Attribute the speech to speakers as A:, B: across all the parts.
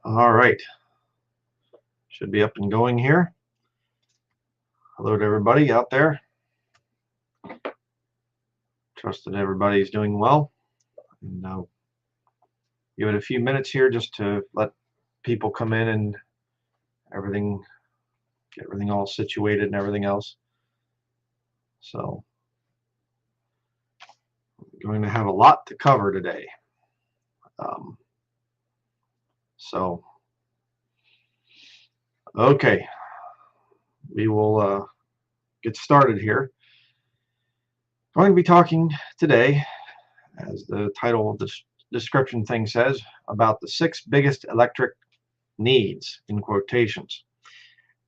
A: All right, should be up and going here. Hello to everybody out there. Trust that everybody's doing well. And give it a few minutes here just to let people come in and everything, get everything all situated and everything else. So, we're going to have a lot to cover today. So, okay, we will get started here. I'm going to be talking today, as the title of the description thing says, about the 6 biggest electric needs, in quotations.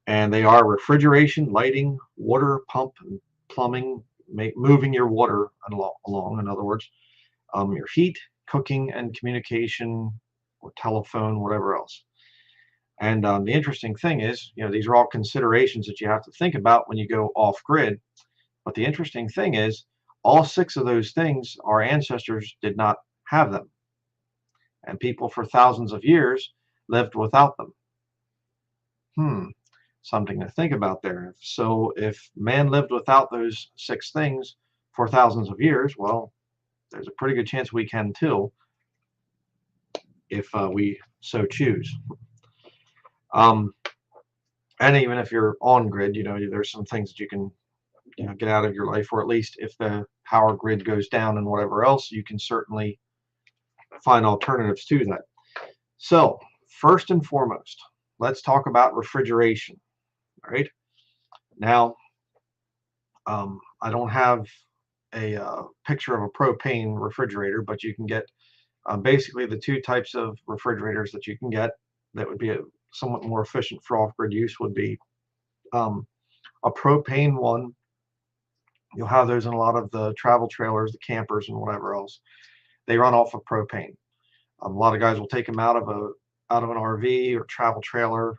A: And they are refrigeration, lighting, water pump, and plumbing, moving your water along, in other words, your heat, cooking, and communication, or telephone, whatever else. And the interesting thing is, these are all considerations that you have to think about when you go off grid. But the interesting thing is, all 6 of those things, our ancestors did not have them. And people for thousands of years lived without them. Something to think about there. So if man lived without those 6 things for thousands of years, well, there's a pretty good chance we can too, if we so choose. And even if you're on grid, there's some things that you can get out of your life, or at least if the power grid goes down and whatever else, you can certainly find alternatives to that. So first and foremost, let's talk about refrigeration. All right. Now, I don't have a picture of a propane refrigerator, but you can get basically the 2 types of refrigerators that you can get that would be somewhat more efficient for off-grid use would be a propane one. You'll have those in a lot of the travel trailers, the campers, and whatever else. They run off of propane. A lot of guys will take them out of an RV or travel trailer,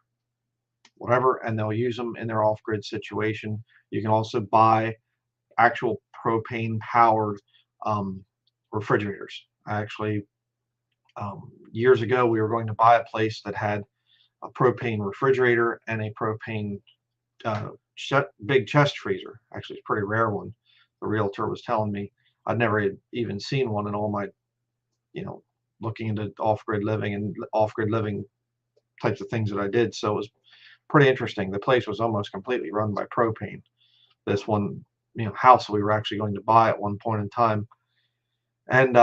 A: whatever, and they'll use them in their off-grid situation. You can also buy actual propane-powered refrigerators. Actually, years ago, we were going to buy a place that had a propane refrigerator and a propane big chest freezer. Actually, it's a pretty rare one. The realtor was telling me. I'd never even seen one in all my, looking into off-grid living and off-grid living types of things that I did. So it was pretty interesting. The place was almost completely run by propane. This one, house we were actually going to buy at one point in time. And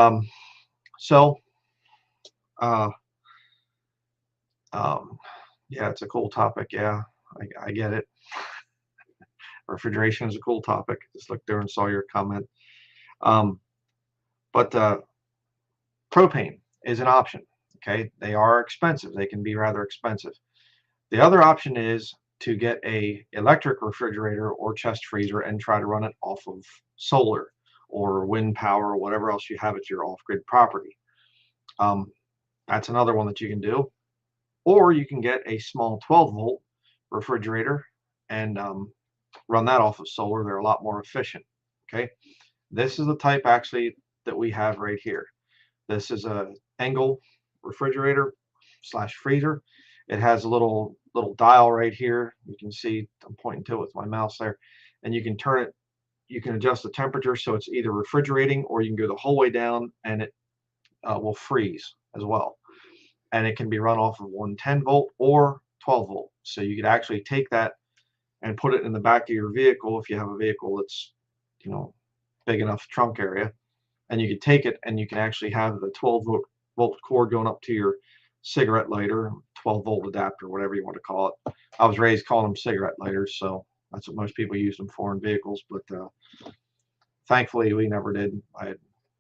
A: yeah, it's a cool topic. Yeah, I get it. Refrigeration is a cool topic. Just looked there and saw your comment. But propane is an option. Okay, they are expensive. They can be rather expensive. The other option is to get a electric refrigerator or chest freezer and try to run it off of solar or wind power or whatever else you have at your off-grid property. That's another one that you can do. Or you can get a small 12-volt refrigerator and run that off of solar. They're a lot more efficient. Okay, this is the type actually that we have right here. This is a Engel refrigerator / freezer. It has a little dial right here. You can see I'm pointing to it with my mouse there, and you can turn it. You can adjust the temperature so it's either refrigerating, or you can go the whole way down and it will freeze as well. And it can be run off of 110 volt or 12 volt. So you could actually take that and put it in the back of your vehicle if you have a vehicle that's big enough trunk area, and you can take it and you can actually have the 12 volt cord going up to your cigarette lighter, 12 volt adapter, whatever you want to call it. I was raised calling them cigarette lighters, so that's what most people use them for in vehicles, but thankfully we never did.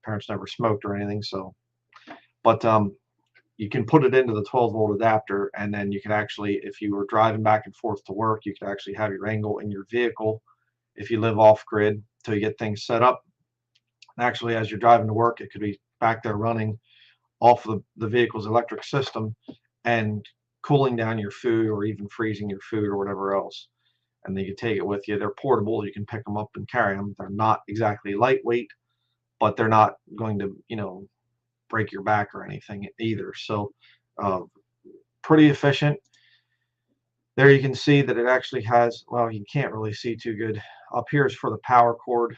A: Parents never smoked or anything, so. But you can put it into the 12 volt adapter, and then you can actually, if you were driving back and forth to work, you could actually have your Engel in your vehicle if you live off grid till you get things set up. And actually, as you're driving to work, it could be back there running off the vehicle's electric system and cooling down your food or even freezing your food or whatever else. And then you can take it with you. They're portable. You can pick them up and carry them. They're not exactly lightweight, but they're not going to, break your back or anything either. So pretty efficient. There you can see that it actually has, well, you can't really see too good. Up here is for the power cord,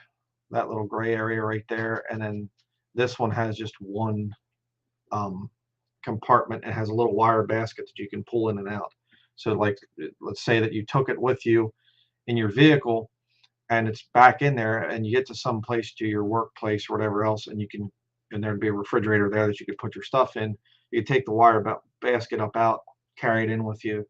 A: that little gray area right there. And then this one has just one um, compartment. It has a little wire basket that you can pull in and out. So like, let's say that you took it with you in your vehicle and it's back in there, and you get to some place, to your workplace or whatever else, and you can, and there'd be a refrigerator there that you could put your stuff in. You take the wire basket up out, carry it in with you,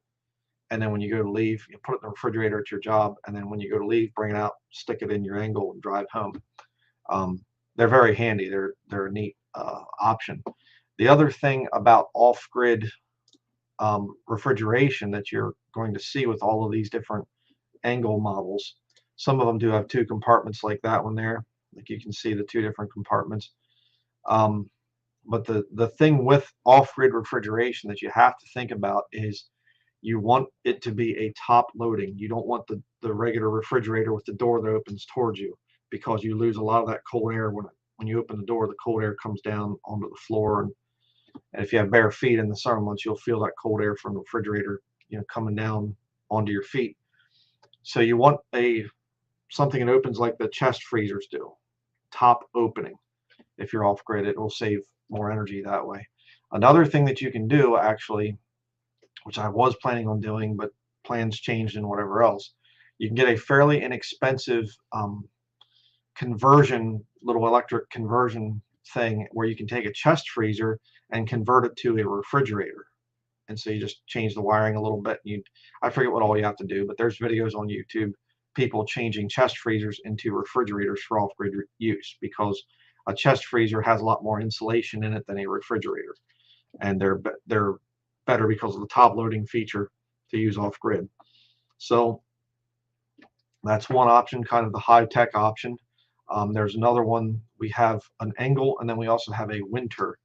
A: and then when you go to leave, you put it in the refrigerator at your job, and then when you go to leave, bring it out, stick it in your angle, and drive home. They're very handy. They're a neat option. The other thing about off-grid refrigeration that you're going to see with all of these different angle models, some of them do have two compartments like that one there. Like you can see the two different compartments. But the thing with off-grid refrigeration that you have to think about is you want it to be a top loading. You don't want the regular refrigerator with the door that opens towards you, because you lose a lot of that cold air when you open the door. The cold air comes down onto the floor, and if you have bare feet in the summer months, you'll feel that cold air from the refrigerator, coming down onto your feet. So you want something that opens like the chest freezers do, top opening. If you're off grid, it will save more energy that way. Another thing that you can do, actually, which I was planning on doing, but plans changed and whatever else, you can get a fairly inexpensive little electric conversion thing where you can take a chest freezer and convert it to a refrigerator. And so you just change the wiring a little bit. I forget what all you have to do, but there's videos on YouTube, people changing chest freezers into refrigerators for off-grid use, because a chest freezer has a lot more insulation in it than a refrigerator, and they're better because of the top loading feature to use off-grid. So that's one option, kind of the high-tech option. There's another one. We have an Engel, and then we also have a Winter,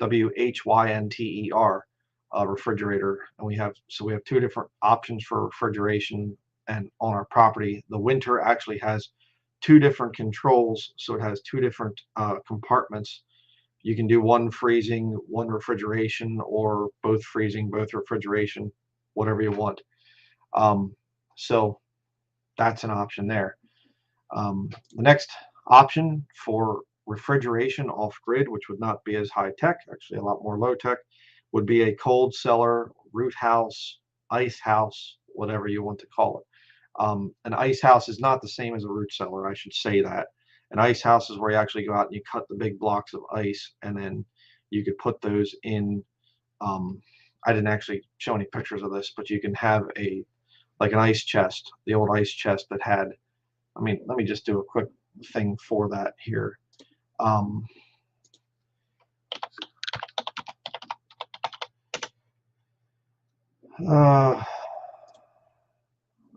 A: WHYNTER refrigerator, and we have two different options for refrigeration. And on our property, the Winter actually has two different controls, so it has two different compartments. You can do one freezing, one refrigeration, or both freezing, both refrigeration, whatever you want. So that's an option there. The next option for refrigeration off-grid, which would not be as high-tech, actually a lot more low-tech, would be a cold cellar, root house, ice house, whatever you want to call it. An ice house is not the same as a root cellar, I should say that. An ice house is where you actually go out and you cut the big blocks of ice, and then you could put those in. I didn't actually show any pictures of this, but you can have like an ice chest, the old ice chest that had, let me just do a quick thing for that here. I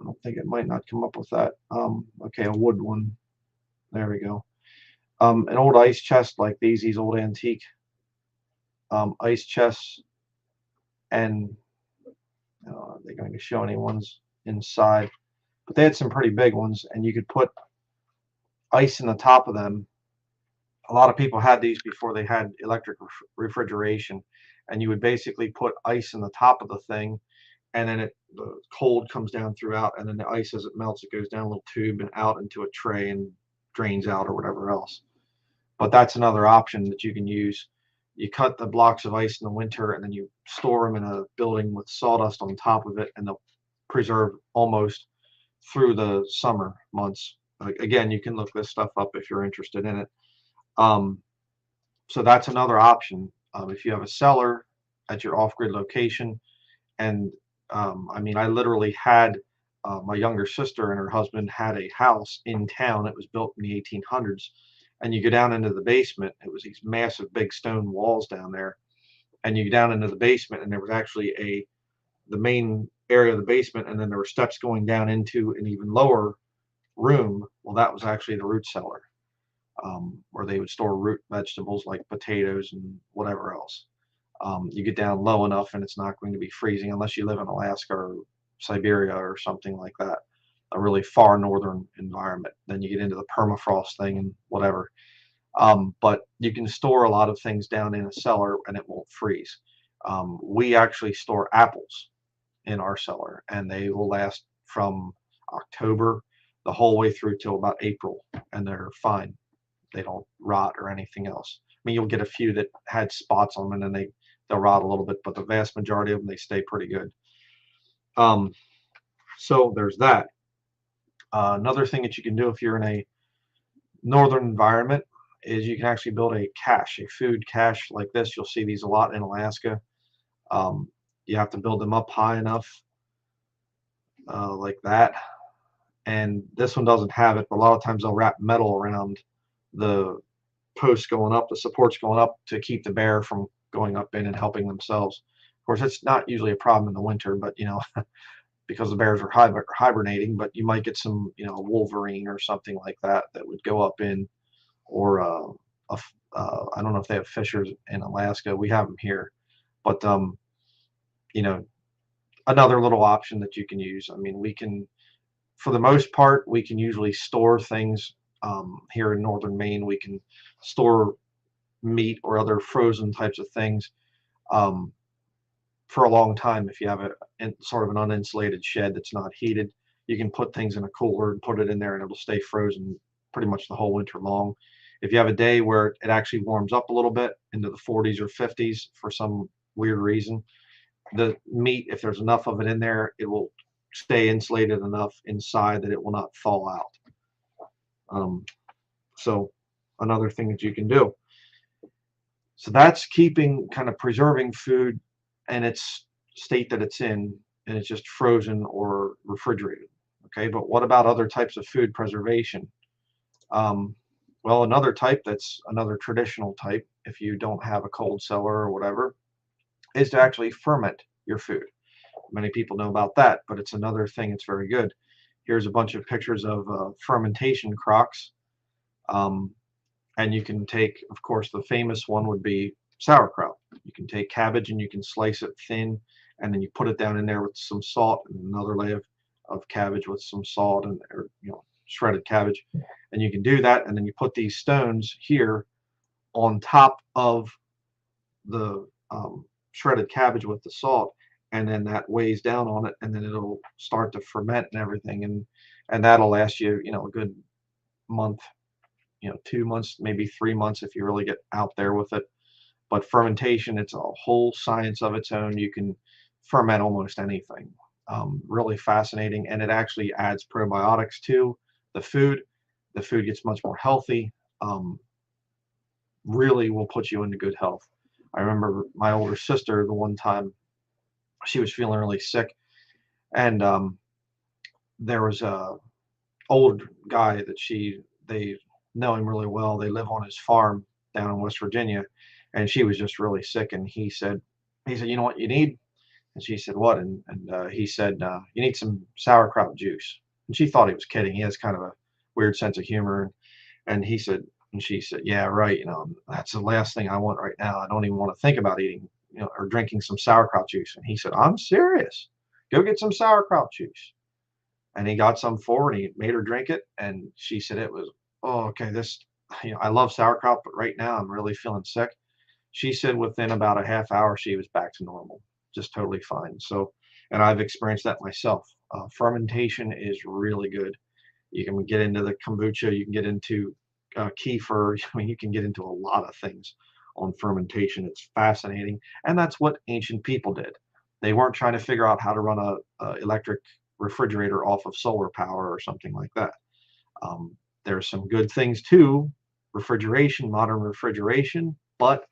A: don't think, it might not come up with that. Okay, a wood one. There we go. An old ice chest like these old antique ice chests, and they're going to show any ones inside, but they had some pretty big ones, and you could put ice in the top of them. A lot of people had these before they had electric refrigeration, and you would basically put ice in the top of the thing, and then the cold comes down throughout, and then the ice, as it melts, it goes down a little tube and out into a tray and drains out or whatever else. But that's another option that you can use. You cut the blocks of ice in the winter, and then you store them in a building with sawdust on top of it, and they'll preserve almost through the summer months. Again, you can look this stuff up if you're interested in it. So that's another option. If you have a cellar at your off-grid location, and I literally had my younger sister and her husband had a house in town. It was built in the 1800s, and you go down into the basement. It was these massive big stone walls down there, and you go down into the basement, and there was actually the main area of the basement, and then there were steps going down into an even lower room. Well, that was actually the root cellar, where they would store root vegetables like potatoes and whatever else. You get down low enough and it's not going to be freezing unless you live in Alaska or Siberia or something like that, a really far northern environment. Then you get into the permafrost thing and whatever. But you can store a lot of things down in a cellar and it won't freeze. We actually store apples in our cellar, and they will last from October the whole way through till about April, and they're fine. They don't rot or anything else. I mean, you'll get a few that had spots on them, and then they'll rot a little bit, but the vast majority of them, they stay pretty good. Um, so there's that. Another thing that you can do if you're in a northern environment is you can actually build a cache, a food cache like this. You'll see these a lot in Alaska. Um, you have to build them up high enough, like that. And this one doesn't have it, but a lot of times they'll wrap metal around the posts going up, the supports going up, to keep the bear from going up in and helping themselves. Of course, it's not usually a problem in the winter, but because the bears are hibernating, but you might get some, wolverine or something like that that would go up in, or I don't know if they have fishers in Alaska. We have them here, but you know, another little option that you can use. I mean, we can, for the most part, we can usually store things here in northern Maine. We can store meat or other frozen types of things um, for a long time. If you have sort of an uninsulated shed that's not heated, you can put things in a cooler and put it in there, and it'll stay frozen pretty much the whole winter long. If you have a day where it actually warms up a little bit into the 40s or 50s for some weird reason, the meat, if there's enough of it in there, it will stay insulated enough inside that it will not thaw out. So another thing that you can do. So that's keeping, kind of preserving food in its state that it's in, and it's just frozen or refrigerated. Okay, but what about other types of food preservation? Um, well, another type, that's another traditional type, if you don't have a cold cellar or whatever, is to actually ferment your food. Many people know about that, but it's another thing. It's very good. Here's a bunch of pictures of fermentation crocks. Um, and you can take, of course, the famous one would be sauerkraut. You can take cabbage and you can slice it thin, and then you put it down in there with some salt and another layer of cabbage with some salt, and, or shredded cabbage, and you can do that, and then you put these stones here on top of the shredded cabbage with the salt, and then that weighs down on it, and then it'll start to ferment and everything, and that'll last you, a good month, 2 months, maybe 3 months if you really get out there with it. But fermentation, it's a whole science of its own. You can ferment almost anything. Really fascinating, and it actually adds probiotics to the food. The food gets much more healthy. Really will put you into good health. I remember my older sister, the one time she was feeling really sick, and there was a old guy that they know him really well. They live on his farm down in West Virginia, and she was just really sick. And he said, you know what you need? And she said, what? And he said, you need some sauerkraut juice. And she thought he was kidding. He has kind of a weird sense of humor. And he said, and she said, yeah, right. That's the last thing I want right now. I don't even want to think about eating, or drinking some sauerkraut juice. And he said, I'm serious. Go get some sauerkraut juice. And he got some for her, and he made her drink it. And she said it was, oh, okay, I love sauerkraut, but right now I'm really feeling sick. She said within about a half hour, she was back to normal, just totally fine. So, and I've experienced that myself. Fermentation is really good. You can get into the kombucha, you can get into kefir. I mean, you can get into a lot of things on fermentation. It's fascinating. And that's what ancient people did. They weren't trying to figure out how to run a electric refrigerator off of solar power or something like that. There's some good things too, refrigeration, modern refrigeration, but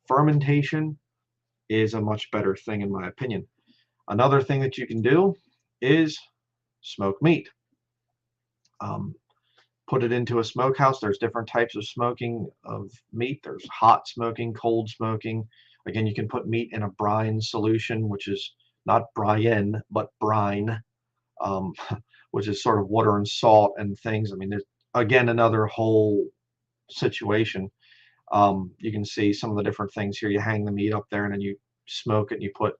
A: fermentation is a much better thing in my opinion. Another thing that you can do is smoke meat. Um, Put it into a smokehouse. There's different types of smoking of meat. There's hot smoking, cold smoking. Again, you can put meat in a brine solution, which is not brine, but brine, um, which is sort of water and salt and things. I mean, there's, again, another whole situation. You can see some of the different things here. You hang the meat up there, and then you smoke it, and you put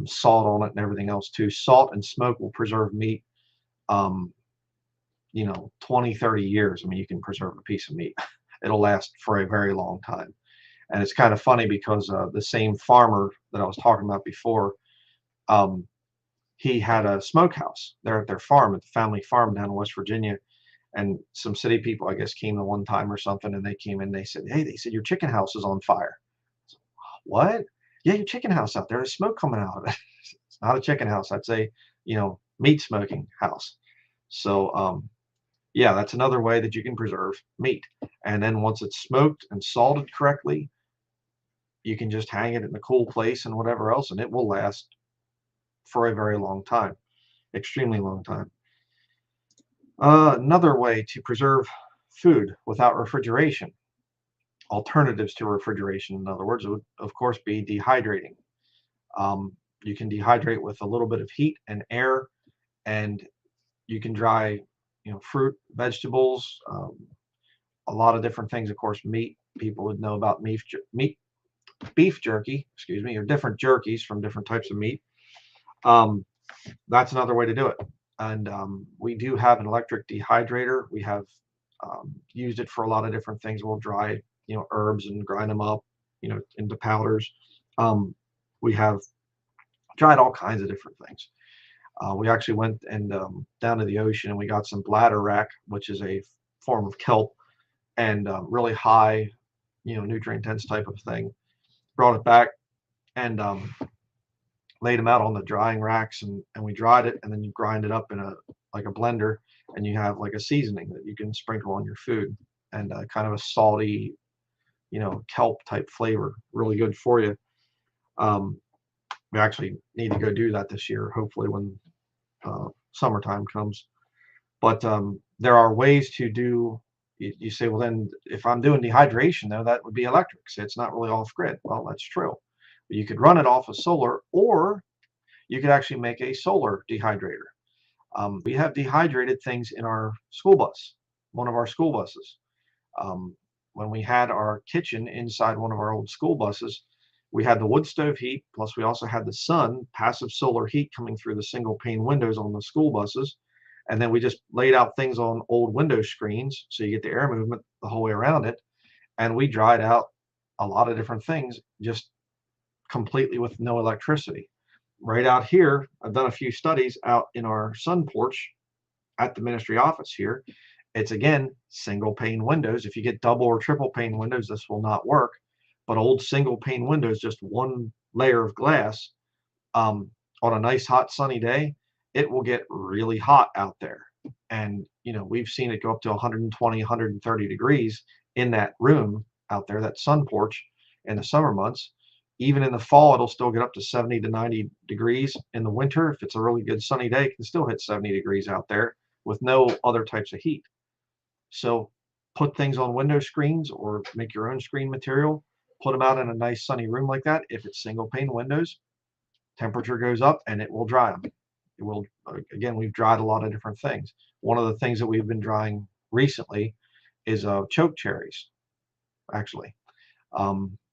A: salt on it and everything else too. Salt and smoke will preserve meat, um, 20, 30 years. I mean, you can preserve a piece of meat. It'll last for a very long time. And it's kind of funny because the same farmer that I was talking about before, um, he had a smokehouse there at their farm, at the family farm down in West Virginia. And some city people, I guess, came the one time or something, and they came in. They said, "Hey," they said, "your chicken house is on fire." I said, "What?" "Yeah, your chicken house out there. There's smoke coming out of it." It's not a chicken house. I'd say, meat smoking house. So, yeah, that's another way that you can preserve meat. And then once it's smoked and salted correctly, you can just hang it in a cool place and whatever else, and it will last for a very long time, extremely long time. Another way to preserve food without refrigeration, alternatives to refrigeration, in other words, would of course be dehydrating. You can dehydrate with a little bit of heat and air, and you can dry, fruit, vegetables, a lot of different things. Of course, meat. People would know about beef jerky, excuse me, or different jerkies from different types of meat. Um, that's another way to do it. And we do have an electric dehydrator. We have used it for a lot of different things. We'll dry, herbs and grind them up, into powders. Um, we have tried all kinds of different things. We actually went and down to the ocean, and we got some bladder wrack, which is a form of kelp, and really high, nutrient dense type of thing. Brought it back and laid them out on the drying racks, and we dried it, and then you grind it up in a blender, and you have like a seasoning that you can sprinkle on your food, and kind of a salty, kelp type flavor, really good for you. Um, we actually need to go do that this year, hopefully when summertime comes. But there are ways to do. You say, well, then if I'm doing dehydration, though, that would be electric. So it's not really off grid. Well, that's true. But you could run it off of solar, or you could actually make a solar dehydrator. We have dehydrated things in our school bus, one of our school buses. Um, when we had our kitchen inside one of our old school buses, we had the wood stove heat, plus we also had the sun, passive solar heat coming through the single pane windows on the school buses. And then we just laid out things on old window screens so you get the air movement the whole way around it. And we dried out a lot of different things just completely with no electricity. Right out here, I've done a few studies out in our sun porch at the ministry office here. It's again single pane windows. If you get double or triple pane windows, this will not work. But old single pane windows, just one layer of glass, on a nice hot sunny day, it will get really hot out there. And we've seen it go up to 120, 130 degrees in that room out there, that sun porch, in the summer months. Even in the fall, it'll still get up to 70 to 90 degrees. In the winter, if it's a really good sunny day, it can still hit 70 degrees out there with no other types of heat. So put things on window screens or make your own screen material, put them out in a nice sunny room like that. If it's single pane windows, temperature goes up and it will dry them. It will, again, we've dried a lot of different things. One of the things that we've been drying recently is choke cherries, actually.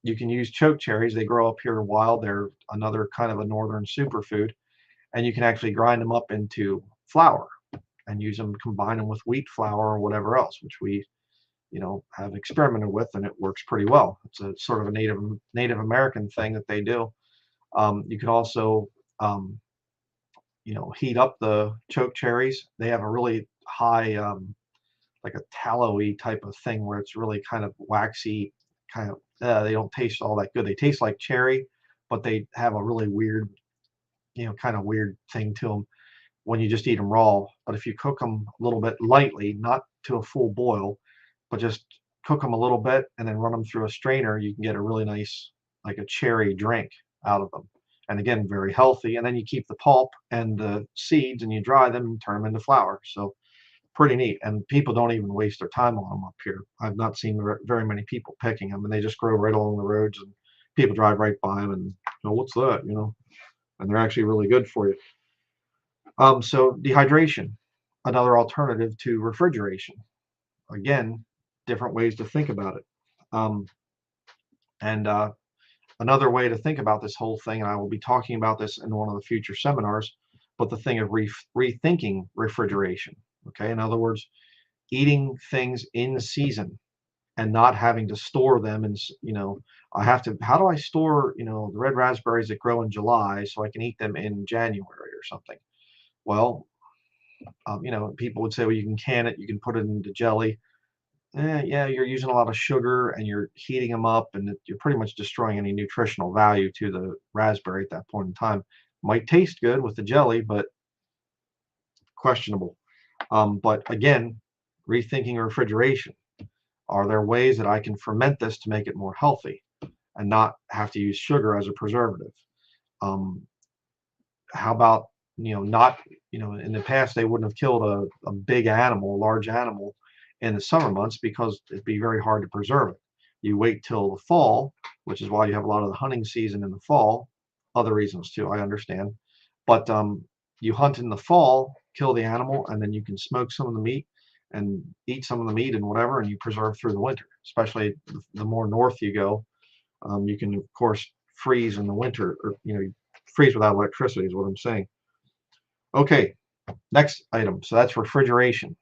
A: You can use choke cherries. They grow up here wild. They're another kind of a northern superfood, and you can actually grind them up into flour and use them, combine them with wheat flour or whatever else, which we, have experimented with, and it works pretty well. It's a sort of a Native American thing that they do. You can also, heat up the choke cherries. They have a really high, like a tallowy type of thing where it's really kind of waxy, kind of, they don't taste all that good. They taste like cherry, but they have a really weird, kind of weird thing to them when you just eat them raw. But if you cook them a little bit lightly, not to a full boil, but just cook them a little bit and then run them through a strainer, you can get a really nice, like a cherry drink out of them. And again, very healthy. And then you keep the pulp and the seeds and you dry them and turn them into flour. So pretty neat. And people don't even waste their time on them up here. I've not seen very many people picking them, and they just grow right along the roads, and people drive right by them and, what's that, and they're actually really good for you. So dehydration, another alternative to refrigeration. Again, different ways to think about it. And another way to think about this whole thing, and I will be talking about this in one of the future seminars, but the thing of rethinking refrigeration. Okay, in other words, eating things in season. and not having to store them. And I have to, how do I store the red raspberries that grow in July so I can eat them in January or something? Well, people would say, well, you can can it, you can put it into jelly. Yeah, you're using a lot of sugar and you're heating them up, and you're pretty much destroying any nutritional value to the raspberry at that point in time. Might taste good with the jelly, but questionable. But again, rethinking refrigeration. Are there ways that I can ferment this to make it more healthy and not have to use sugar as a preservative? Um, how about, not, in the past they wouldn't have killed a big animal, a large animal in the summer months because it'd be very hard to preserve it. You wait till the fall, which is why you have a lot of the hunting season in the fall. Other reasons too, I understand. But you hunt in the fall, kill the animal, and then you can smoke some of the meat and eat some of the meat and whatever, and you preserve through the winter. Especially the more north you go, you can of course freeze in the winter, or freeze without electricity is what I'm saying. Okay, next item. So that's refrigeration.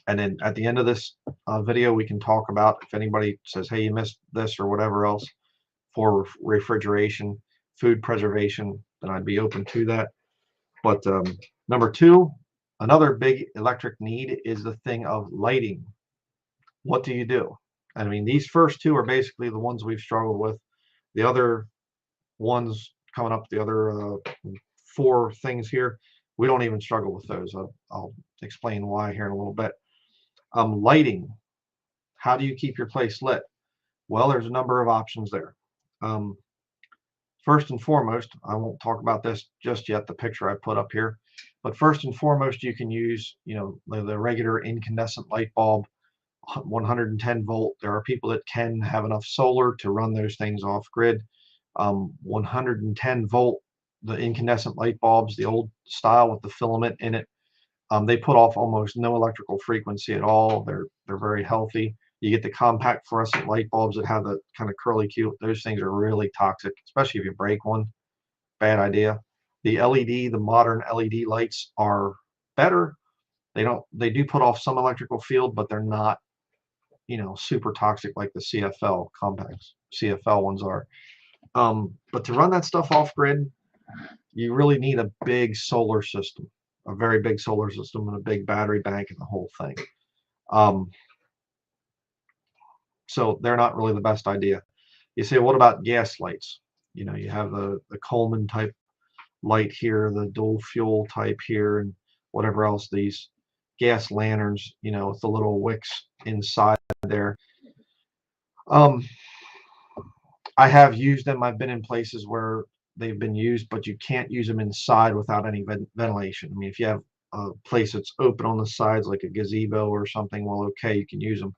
A: And then at the end of this video, we can talk about, if anybody says, hey, you missed this or whatever else for refrigeration, food preservation, then I'd be open to that. But number two, another big electric need is the thing of lighting. What do you do? I mean, these first two are basically the ones we've struggled with. The other ones coming up, the other four things here, we don't even struggle with those. I'll explain why here in a little bit. Lighting. How do you keep your place lit? Well, there's a number of options there. First and foremost, I won't talk about this just yet, the picture I put up here, but first and foremost, you can use, the regular incandescent light bulb, 110 volt. There are people that can have enough solar to run those things off grid. 110 volt, the incandescent light bulbs, the old style with the filament in it, they put off almost no electrical frequency at all. They're very healthy. You get the compact fluorescent light bulbs that have the kind of curly Q. Those things are really toxic, especially if you break one. Bad idea. The LED, the modern LED lights are better. They do put off some electrical field, but they're not, super toxic like the CFL compacts. CFL ones are. But to run that stuff off grid, you really need a big solar system, a very big solar system, and a big battery bank and the whole thing. So they're not really the best idea. You say, what about gas lights? You have the Coleman type light here, the dual fuel type here, and whatever else, these gas lanterns, with the little wicks inside there. I have used them. I've been in places where they've been used, but you can't use them inside without any ventilation. I mean, if you have a place that's open on the sides, like a gazebo or something, well, okay, you can use them,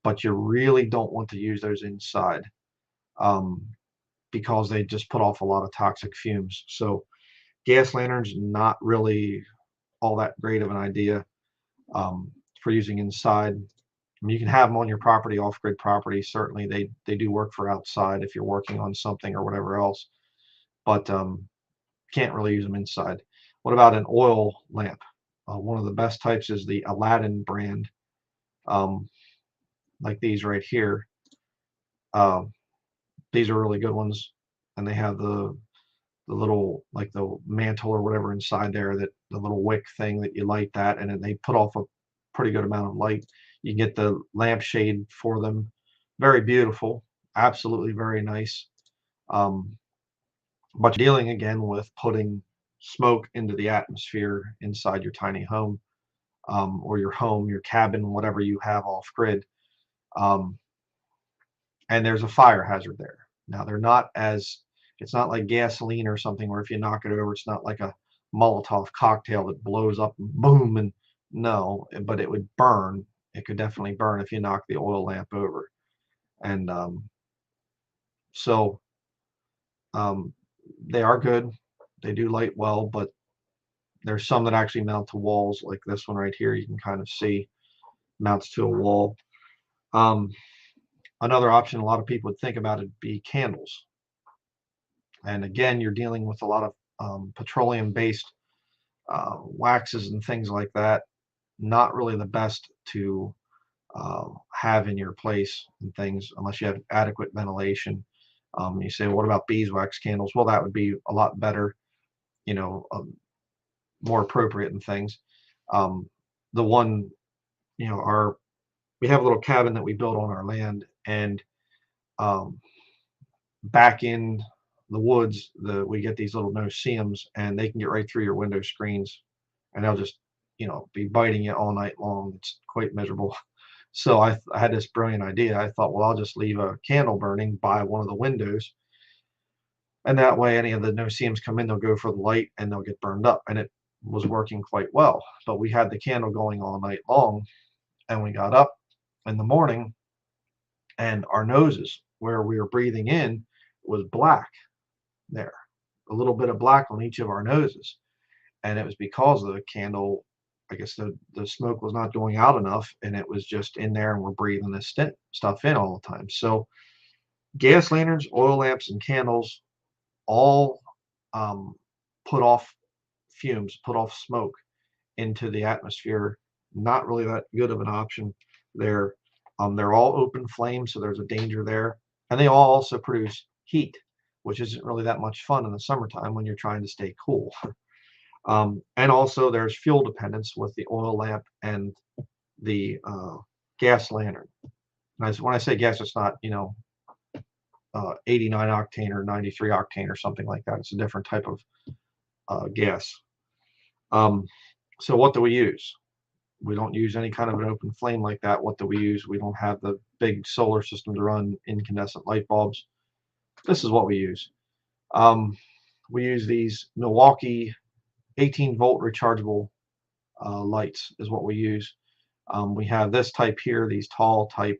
A: but you really don't want to use those inside, because they just put off a lot of toxic fumes. So gas lanterns, not really all that great of an idea for using inside. I mean, you can have them on your property, off-grid property. Certainly, they do work for outside if you're working on something or whatever else, but can't really use them inside. What about an oil lamp? One of the best types is the Aladdin brand, like these right here. These are really good ones, and they have the little, like the mantle or whatever inside there, that the little wick thing that you light that, and then they put off a pretty good amount of light. You get the lampshade for them. Very beautiful, absolutely very nice. But you're dealing again with putting smoke into the atmosphere inside your tiny home, or your home, your cabin, whatever you have off grid. And there's a fire hazard there. Now it's not like gasoline or something where if you knock it over, it's not like a Molotov cocktail that blows up and boom, and no, but it would burn. It could definitely burn if you knock the oil lamp over. And so they are good. They do light well, but there's some that actually mount to walls, like this one right here. You can kind of see mounts to a wall. Another option a lot of people would think about would be candles. And again, you're dealing with a lot of petroleum-based waxes and things like that. Not really the best to have in your place and things, unless you have adequate ventilation. You say, what about beeswax candles? Well, that would be a lot better, you know, more appropriate and things. Um, the one, you know, we have a little cabin that we built on our land, and um, back in the woods, we get these little no-see-ums, and they can get right through your window screens, and they'll just, you know, be biting you all night long. It's quite miserable. So I had this brilliant idea. I thought, well, I'll just leave a candle burning by one of the windows, and that way any of the no-see-ums come in, they'll go for the light and they'll get burned up. And it was working quite well. But we had the candle going all night long, and we got up in the morning, and our noses, where we were breathing in, was black there, a little bit of black on each of our noses. And it was because the candle, I guess the smoke was not going out enough, and it was just in there, and we're breathing this stuff in all the time. So gas lanterns, oil lamps, and candles all um, put off fumes, put off smoke into the atmosphere. Not really that good of an option. They're they're all open flame, so there's a danger there, and they all also produce heat, which isn't really that much fun in the summertime when you're trying to stay cool. And also there's fuel dependence with the oil lamp and the gas lantern. When I say gas, it's not, you know, 89 octane or 93 octane or something like that. It's a different type of gas. Um, so what do we use? We don't use any kind of an open flame like that. What do we use? We don't have the big solar system to run incandescent light bulbs. This is what we use. We use these Milwaukee 18-volt rechargeable lights is what we use. We have this type here, these tall type,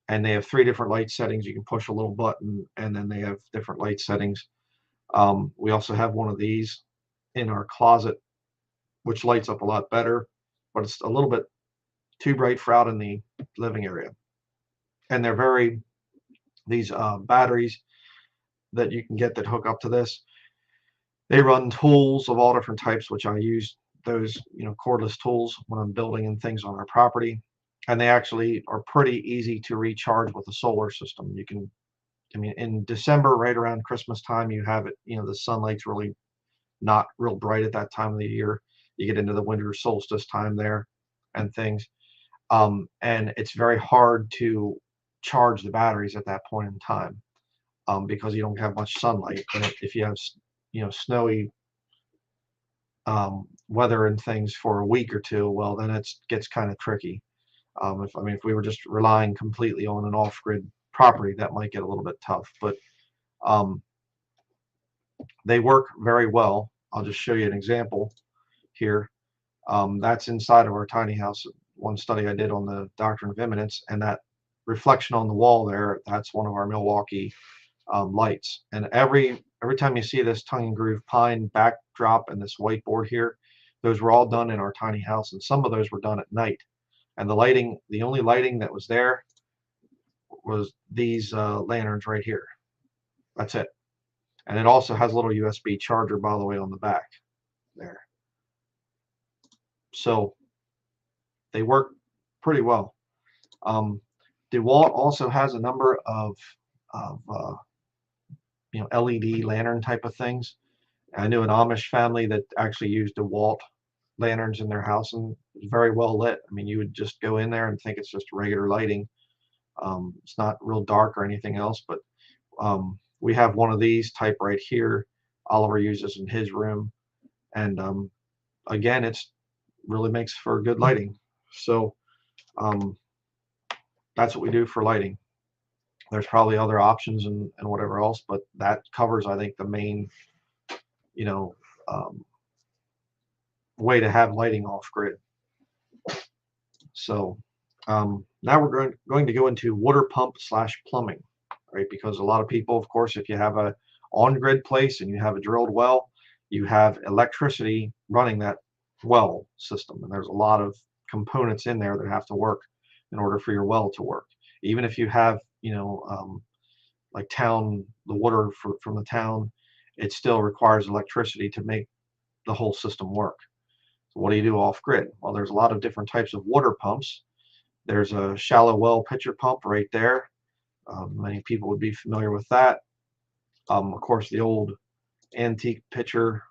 A: and they have 3 different light settings. You can push a little button, and then they have different light settings. We also have one of these in our closet, which lights up a lot better, but it's a little bit too bright for out in the living area. And these batteries that you can get that hook up to this, they run tools of all different types, which I use those, you know, cordless tools when I'm building and things on our property. And they actually are pretty easy to recharge with a solar system. You can, I mean, in December, right around Christmas time, you have it, you know, the sunlight's really not real bright at that time of the year. You get into the winter solstice time there and things. And it's very hard to charge the batteries at that point in time because you don't have much sunlight. And if you have, you know, snowy weather and things for a week or two, well, then it gets kind of tricky. If we were just relying completely on an off-grid property, that might get a little bit tough. But um, they work very well. I'll just show you an example here. That's inside of our tiny house. One study I did on the doctrine of imminence, and that reflection on the wall there, that's one of our Milwaukee lights. And every time you see this tongue and groove pine backdrop and this whiteboard here, those were all done in our tiny house, and some of those were done at night. And the only lighting that was there was these lanterns right here. That's it. And it also has a little USB charger, by the way, on the back there. So they work pretty well. DeWalt also has a number of you know, LED lantern type of things. I knew an Amish family that actually used DeWalt lanterns in their house, and it was very well lit. I mean, you would just go in there and think it's just regular lighting. It's not real dark or anything else, but we have one of these type right here. Oliver uses in his room, and again, it's really makes for good lighting. So that's what we do for lighting. There's probably other options and whatever else, but that covers, I think, the main, you know, way to have lighting off grid. So now we're going to go into water pump / plumbing, right? Because a lot of people, of course, if you have a on-grid place and you have a drilled well, you have electricity running that well system, and there's a lot of components in there that have to work in order for your well to work. Even if you have, you know, like the water from the town, it still requires electricity to make the whole system work. So what do you do off grid? Well, there's a lot of different types of water pumps. There's a shallow well pitcher pump right there. Many people would be familiar with that. Of course, the old antique pitcher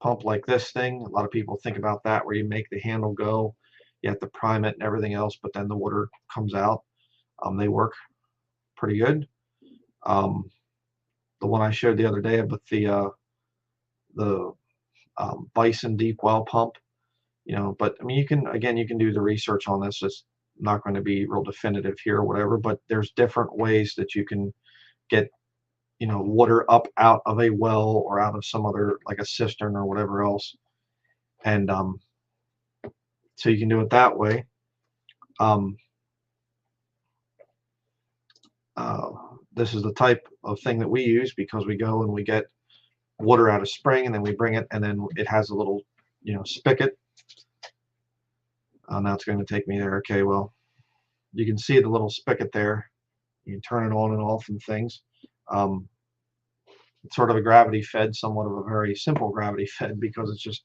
A: pump like this thing, a lot of people think about that, where you make the handle go, you have to prime it and everything else, but then the water comes out. They work pretty good. Um, the one I showed the other day with the Bison deep well pump, but I mean, you can do the research on this. It's not going to be real definitive here or whatever, but there's different ways that you can get, water up out of a well or out of some other, like a cistern or whatever else. And so you can do it that way. Um, uh, this is the type of thing that we use, because we go and we get water out of spring, and then we bring it, and then it has a little, spigot. Now it's going to take me there. Okay, well, you can see the little spigot there. You can turn it on and off and things. It's sort of a gravity fed, somewhat of a very simple gravity fed, because it's just,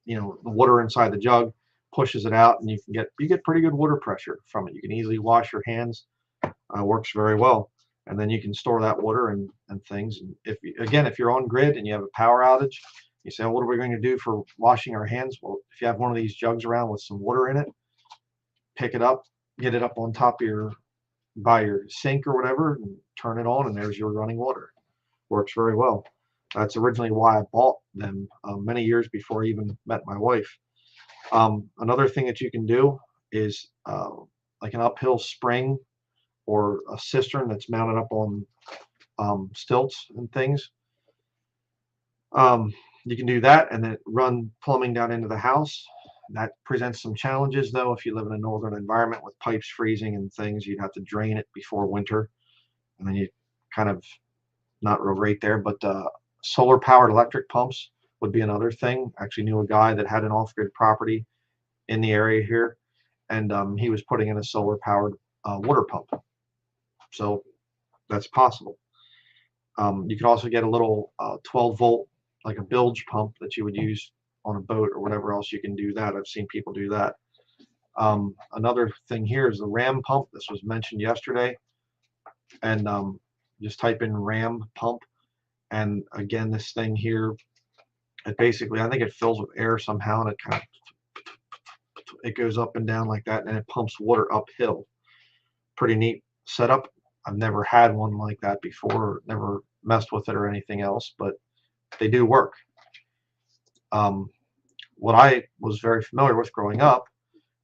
A: the water inside the jug pushes it out, and you get pretty good water pressure from it. You can easily wash your hands. Works very well. And then you can store that water and things. And if you're on grid and you have a power outage, you say, well, what are we going to do for washing our hands? Well, if you have one of these jugs around with some water in it, pick it up, get it up on top of by your sink or whatever, and turn it on, and there's your running water. Works very well. That's originally why I bought them many years before I even met my wife. Another thing that you can do is like an uphill spring or a cistern that's mounted up on stilts and things. You can do that and then run plumbing down into the house. That presents some challenges, though. If you live in a northern environment with pipes freezing and things, you'd have to drain it before winter, and then you kind of not real great there. But solar powered electric pumps would be another thing. Actually knew a guy that had an off-grid property in the area here, and he was putting in a solar powered water pump. So that's possible. You could also get a little 12 volt, like a bilge pump that you would use on a boat or whatever else. You can do that. I've seen people do that. Another thing here is the ram pump. This was mentioned yesterday. And just type in ram pump. And again, this thing here, it basically, I think it fills with air somehow, and it goes up and down like that, and it pumps water uphill. Pretty neat setup. I've never had one like that before, never messed with it or anything else, but they do work. What I was very familiar with growing up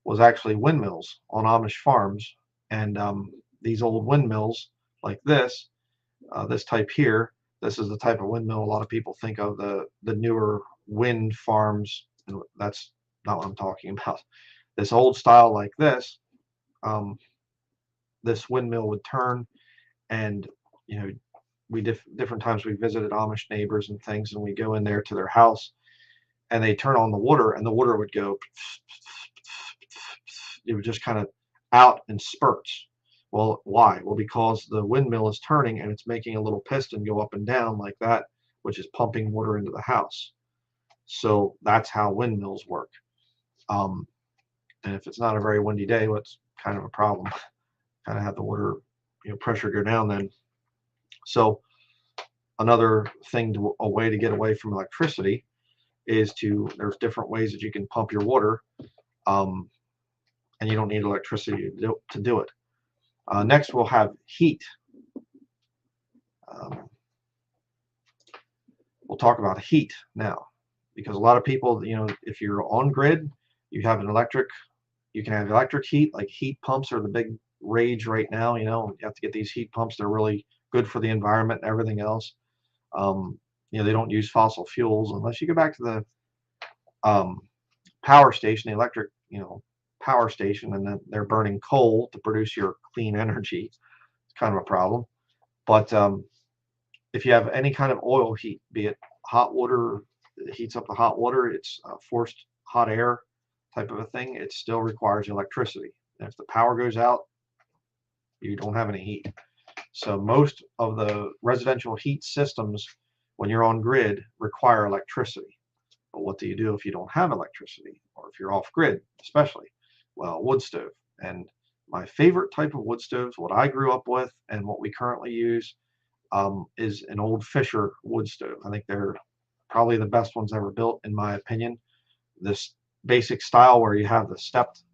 A: was actually windmills on Amish farms, and these old windmills like this type here, this is the type of windmill a lot of people think of, the newer wind farms, and that's not what I'm talking about. This old style like this, this windmill would turn, and different times we visited Amish neighbors and things, and we go in there to their house, and they turn on the water, and the water would go, it would just kind of out in spurts. Well, why? Well, because the windmill is turning, and it's making a little piston go up and down like that, which is pumping water into the house. So that's how windmills work. And if it's not a very windy day, well, it's kind of a problem. Kind of have the water, pressure go down then. So another thing, a way to get away from electricity is there's different ways that you can pump your water, and you don't need electricity to do it. Next, we'll have heat. We'll talk about heat now, because a lot of people, if you're on grid, you can have electric heat, like heat pumps are the big rage right now. You have to get these heat pumps. They're really good for the environment and everything else. They don't use fossil fuels, unless you go back to the power station, the electric, power station, and then they're burning coal to produce your clean energy. It's kind of a problem. But if you have any kind of oil heat, be it hot water, it heats up the hot water, it's forced hot air type of a thing, it still requires electricity. And if the power goes out, you don't have any heat. So most of the residential heat systems, when you're on grid, require electricity. But what do you do if you don't have electricity, or if you're off grid, especially? Well, wood stove. And My favorite type of wood stoves, what I grew up with and what we currently use, is an old Fisher wood stove. I think they're probably the best ones ever built, in my opinion. This basic style where you have the stepped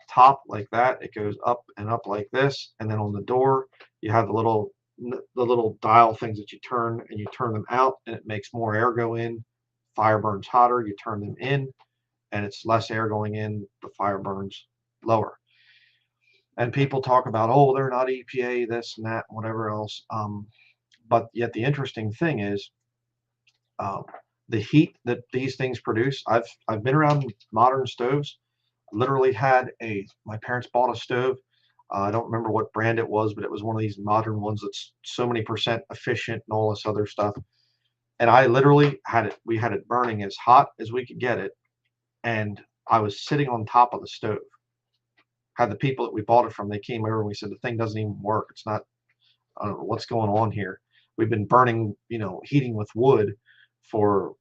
A: top like that, it goes up and up like this, and then on the door you have the little dial things that you turn, and you turn them out and it makes more air go in. Fire burns hotter, you turn them in and it's less air going in, the fire burns lower. And people talk about, oh, they're not EPA, this and that, whatever else. But yet the interesting thing is, um, the heat that these things produce. I've been around modern stoves. Literally had my parents bought a stove. I don't remember what brand it was, but it was one of these modern ones that's so many percent efficient and all this other stuff. And I literally we had it burning as hot as we could get it. And I was sitting on top of the stove. Had the people that we bought it from, they came over and we said, the thing doesn't even work. It's not, I don't know what's going on here. We've been burning, heating with wood for,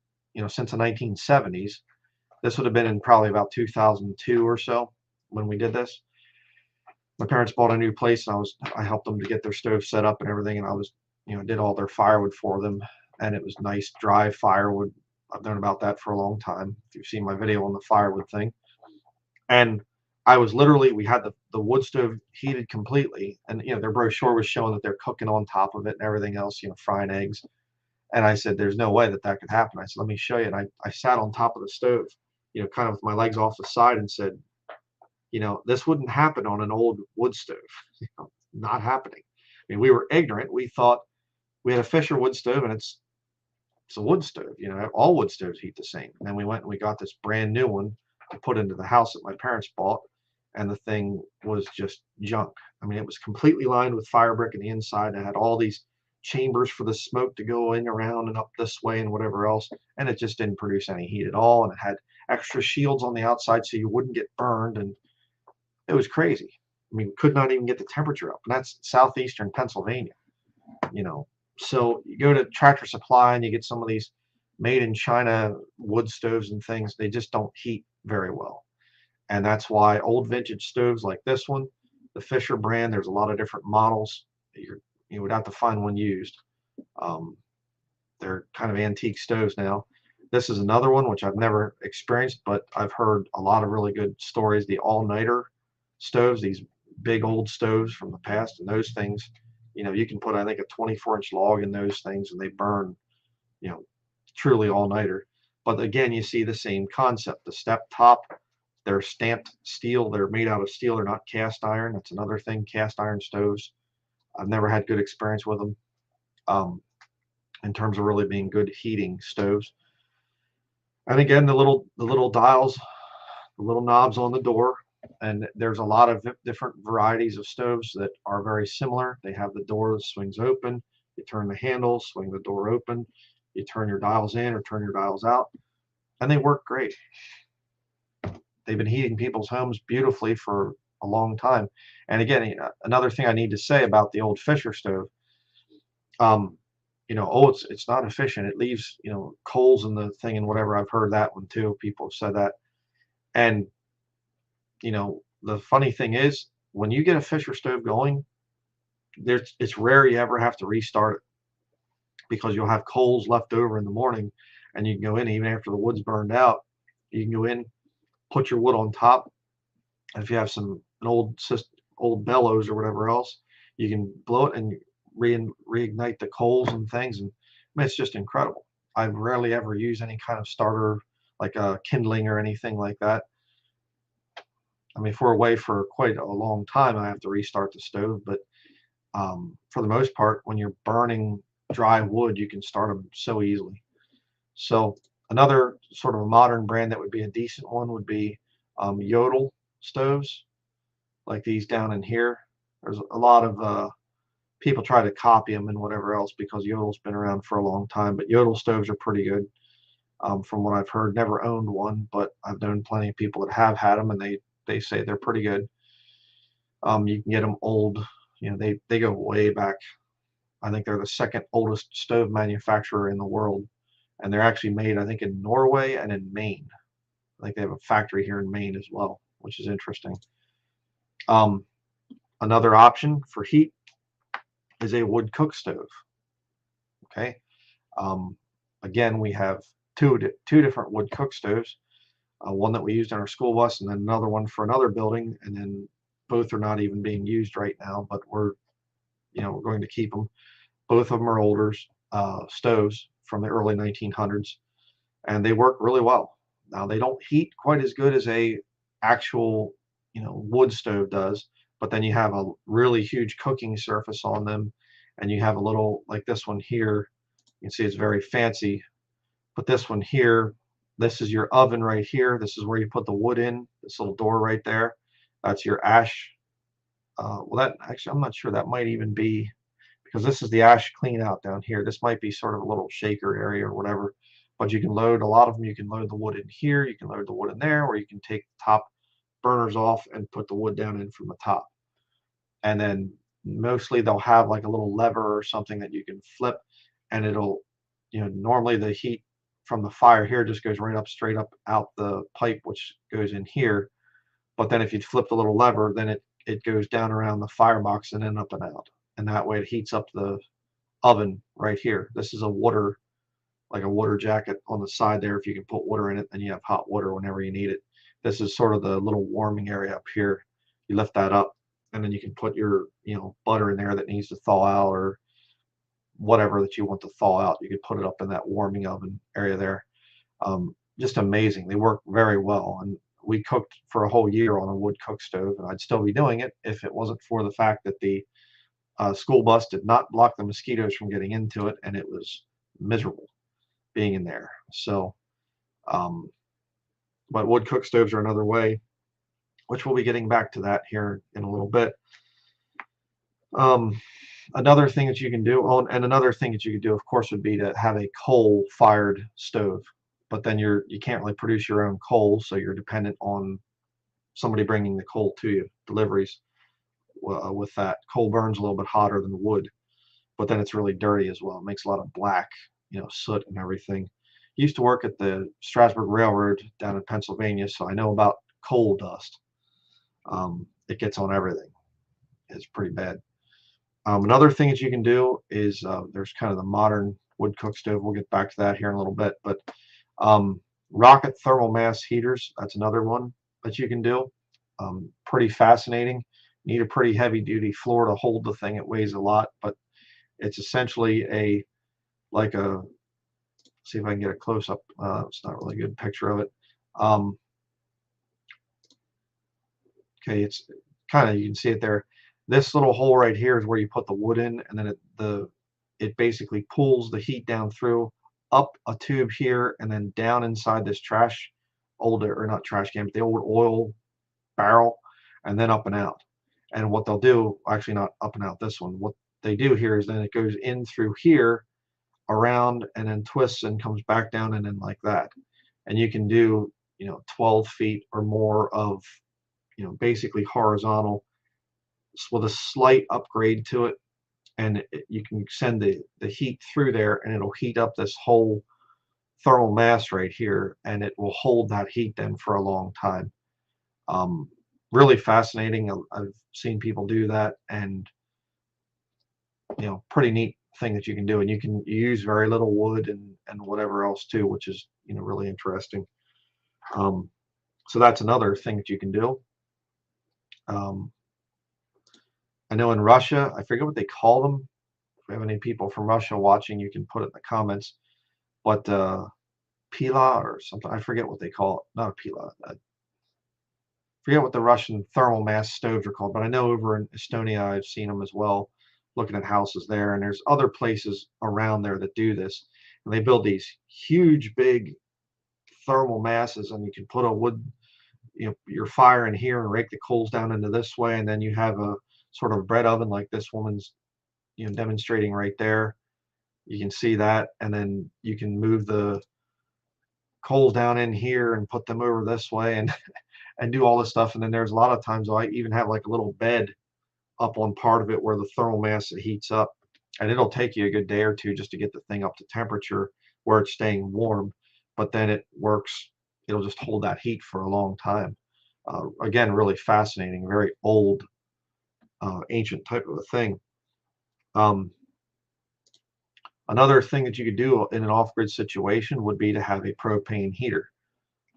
A: since the 1970s. This would have been in probably about 2002 or so when we did this. My parents bought a new place, and I helped them to get their stove set up and everything, and I was, did all their firewood for them, and it was nice dry firewood. I've known about that for a long time. If you've seen my video on the firewood thing. And I was literally, we had the wood stove heated completely, and their brochure was showing that they're cooking on top of it and everything else, frying eggs. And I said, there's no way that that could happen. I said, let me show you. And I sat on top of the stove, kind of with my legs off the side, and said, this wouldn't happen on an old wood stove. Not happening. I mean, we were ignorant. We thought we had a Fisher wood stove, and it's a wood stove. All wood stoves heat the same. And then we went and we got this brand new one to put into the house that my parents bought, and the thing was just junk. I mean, it was completely lined with fire brick on the inside. It had all these chambers for the smoke to go in around and up this way and whatever else, and it just didn't produce any heat at all. And it had extra shields on the outside so you wouldn't get burned, and it was crazy. I mean, could not even get the temperature up, and that's southeastern Pennsylvania. So you go to Tractor Supply and you get some of these made in China wood stoves and things. They just don't heat very well, and that's why old vintage stoves like this one, the Fisher brand, there's a lot of different models. You would have to find one used. Um, they're kind of antique stoves now. This is another one which I've never experienced, but I've heard a lot of really good stories. The all-nighter stoves, these big old stoves from the past, and those things, you can put, I think, a 24-inch log in those things, and they burn, truly all-nighter. But again, you see the same concept. The step top, they're stamped steel. They're made out of steel. They're not cast iron. That's another thing. Cast iron stoves, I've never had good experience with them, in terms of really being good heating stoves. And again, the little dials, the little knobs on the door, and there's a lot of different varieties of stoves that are very similar. They have the door that swings open. You turn the handle, swing the door open. You turn your dials in or turn your dials out, and they work great. They've been heating people's homes beautifully for a long time. And again, another thing I need to say about the old Fisher stove, oh, it's not efficient. It leaves, coals in the thing and whatever. I've heard that one too. People have said that. And, the funny thing is, when you get a Fisher stove going, it's rare you ever have to restart it, because you'll have coals left over in the morning, and you can go in even after the wood's burned out. You can go in, put your wood on top. And if you have an old bellows or whatever else, you can blow it and reignite the coals and things, and I mean, it's just incredible. I've rarely ever used any kind of starter like a kindling or anything like that. I mean, if we're away for quite a long time, I have to restart the stove, but for the most part, when you're burning dry wood, you can start them so easily. So another sort of a modern brand that would be a decent one would be Yodel stoves, like these down in here. There's a lot of people try to copy them and whatever else, because Yodel's been around for a long time, but Yodel stoves are pretty good. From what I've heard, never owned one, but I've known plenty of people that have had them, and they say they're pretty good. You can get them old, they go way back. I think they're the second oldest stove manufacturer in the world, and they're actually made, I think, in Norway and in Maine. I think they have a factory here in Maine as well, which is interesting. Another option for heat is a wood cook stove. Okay. Um, Again, we have two different wood cook stoves. One that we used on our school bus, and then another one for another building. And then both are not even being used right now, but we're going to keep them. Both of them are older stoves from the early 1900s, and they work really well. Now they don't heat quite as good as a actual wood stove does, but then you have a really huge cooking surface on them, and you have a little like this one here. You can see it's very fancy. But this one here, this is your oven right here. This is where you put the wood in. This little door right there. That's your ash. Well, that actually, I'm not sure. That might even be because this is the ash clean out down here. This might be sort of a little shaker area or whatever. But you can load a lot of them. You can load the wood in here. You can load the wood in there, or you can take the top burners off and put the wood down in from the top. And then mostly they'll have like a little lever or something that you can flip, and it'll, normally the heat from the fire here just goes right up straight up out the pipe, which goes in here. But then if you flip the little lever, then it goes down around the firebox and then up and out. And that way it heats up the oven right here. This is like a water jacket on the side there. If you can put water in it, then you have hot water whenever you need it. This is sort of the little warming area up here. You lift that up, and then you can put your butter in there that needs to thaw out, or whatever that you want to thaw out. You could put it up in that warming oven area there. Just amazing. They work very well, and we cooked for a whole year on a wood cook stove, and I'd still be doing it if it wasn't for the fact that the school bus did not block the mosquitoes from getting into it, and it was miserable being in there. So, um, but wood cook stoves are another way, which we'll be getting back to that here in a little bit. Another thing that you can do, and another thing that you could do, of course, would be to have a coal-fired stove. But then you can't really produce your own coal, so you're dependent on somebody bringing the coal to you, deliveries. With that, coal burns a little bit hotter than wood, but then it's really dirty as well. It makes a lot of black, soot and everything. Used to work at the Strasburg Railroad down in Pennsylvania, so I know about coal dust. It gets on everything. It's pretty bad. Another thing that you can do is there's kind of the modern wood cook stove. We'll get back to that here in a little bit, but rocket thermal mass heaters, that's another one that you can do. Pretty fascinating. You need a pretty heavy duty floor to hold the thing. It weighs a lot, but it's essentially like a, see if I can get a close up. It's not really a good picture of it. Okay, it's kind of, you can see it there. This little hole right here is where you put the wood in, and then it basically pulls the heat down through up a tube here, and then down inside this not trash can, but the old oil barrel, and then up and out. And what they'll do, actually not up and out this one, what they do here is then it goes in through here, around, and then twists and comes back down and in like that. And you can do 12 feet or more of basically horizontal with a slight upgrade to it, and you can send the heat through there, and it'll heat up this whole thermal mass right here, and it will hold that heat then for a long time. Really fascinating. I've seen people do that, and pretty neat thing that you can do, and you use very little wood and whatever else too, which is really interesting. So that's another thing that you can do. I know in Russia, I forget what they call them. If we have any people from Russia watching, you can put it in the comments. But pila or something, I forget what they call it. Not a pila. I forget what the Russian thermal mass stoves are called. But I know over in Estonia, I've seen them as well, looking at houses there. And there's other places around there that do this. And they build these huge, big thermal masses, and you can put a wood, your fire in here and rake the coals down into this way. And then you have a sort of bread oven like this woman's demonstrating right there. You can see that, and then you can move the coals down in here and put them over this way, and and do all this stuff. And then there's a lot of times I even have like a little bed up on part of it where the thermal mass heats up, and it'll take you a good day or two just to get the thing up to temperature where it's staying warm, but then it works. It'll just hold that heat for a long time. Again, really fascinating, very old ancient type of a thing. Um, Another thing that you could do in an off-grid situation would be to have a propane heater.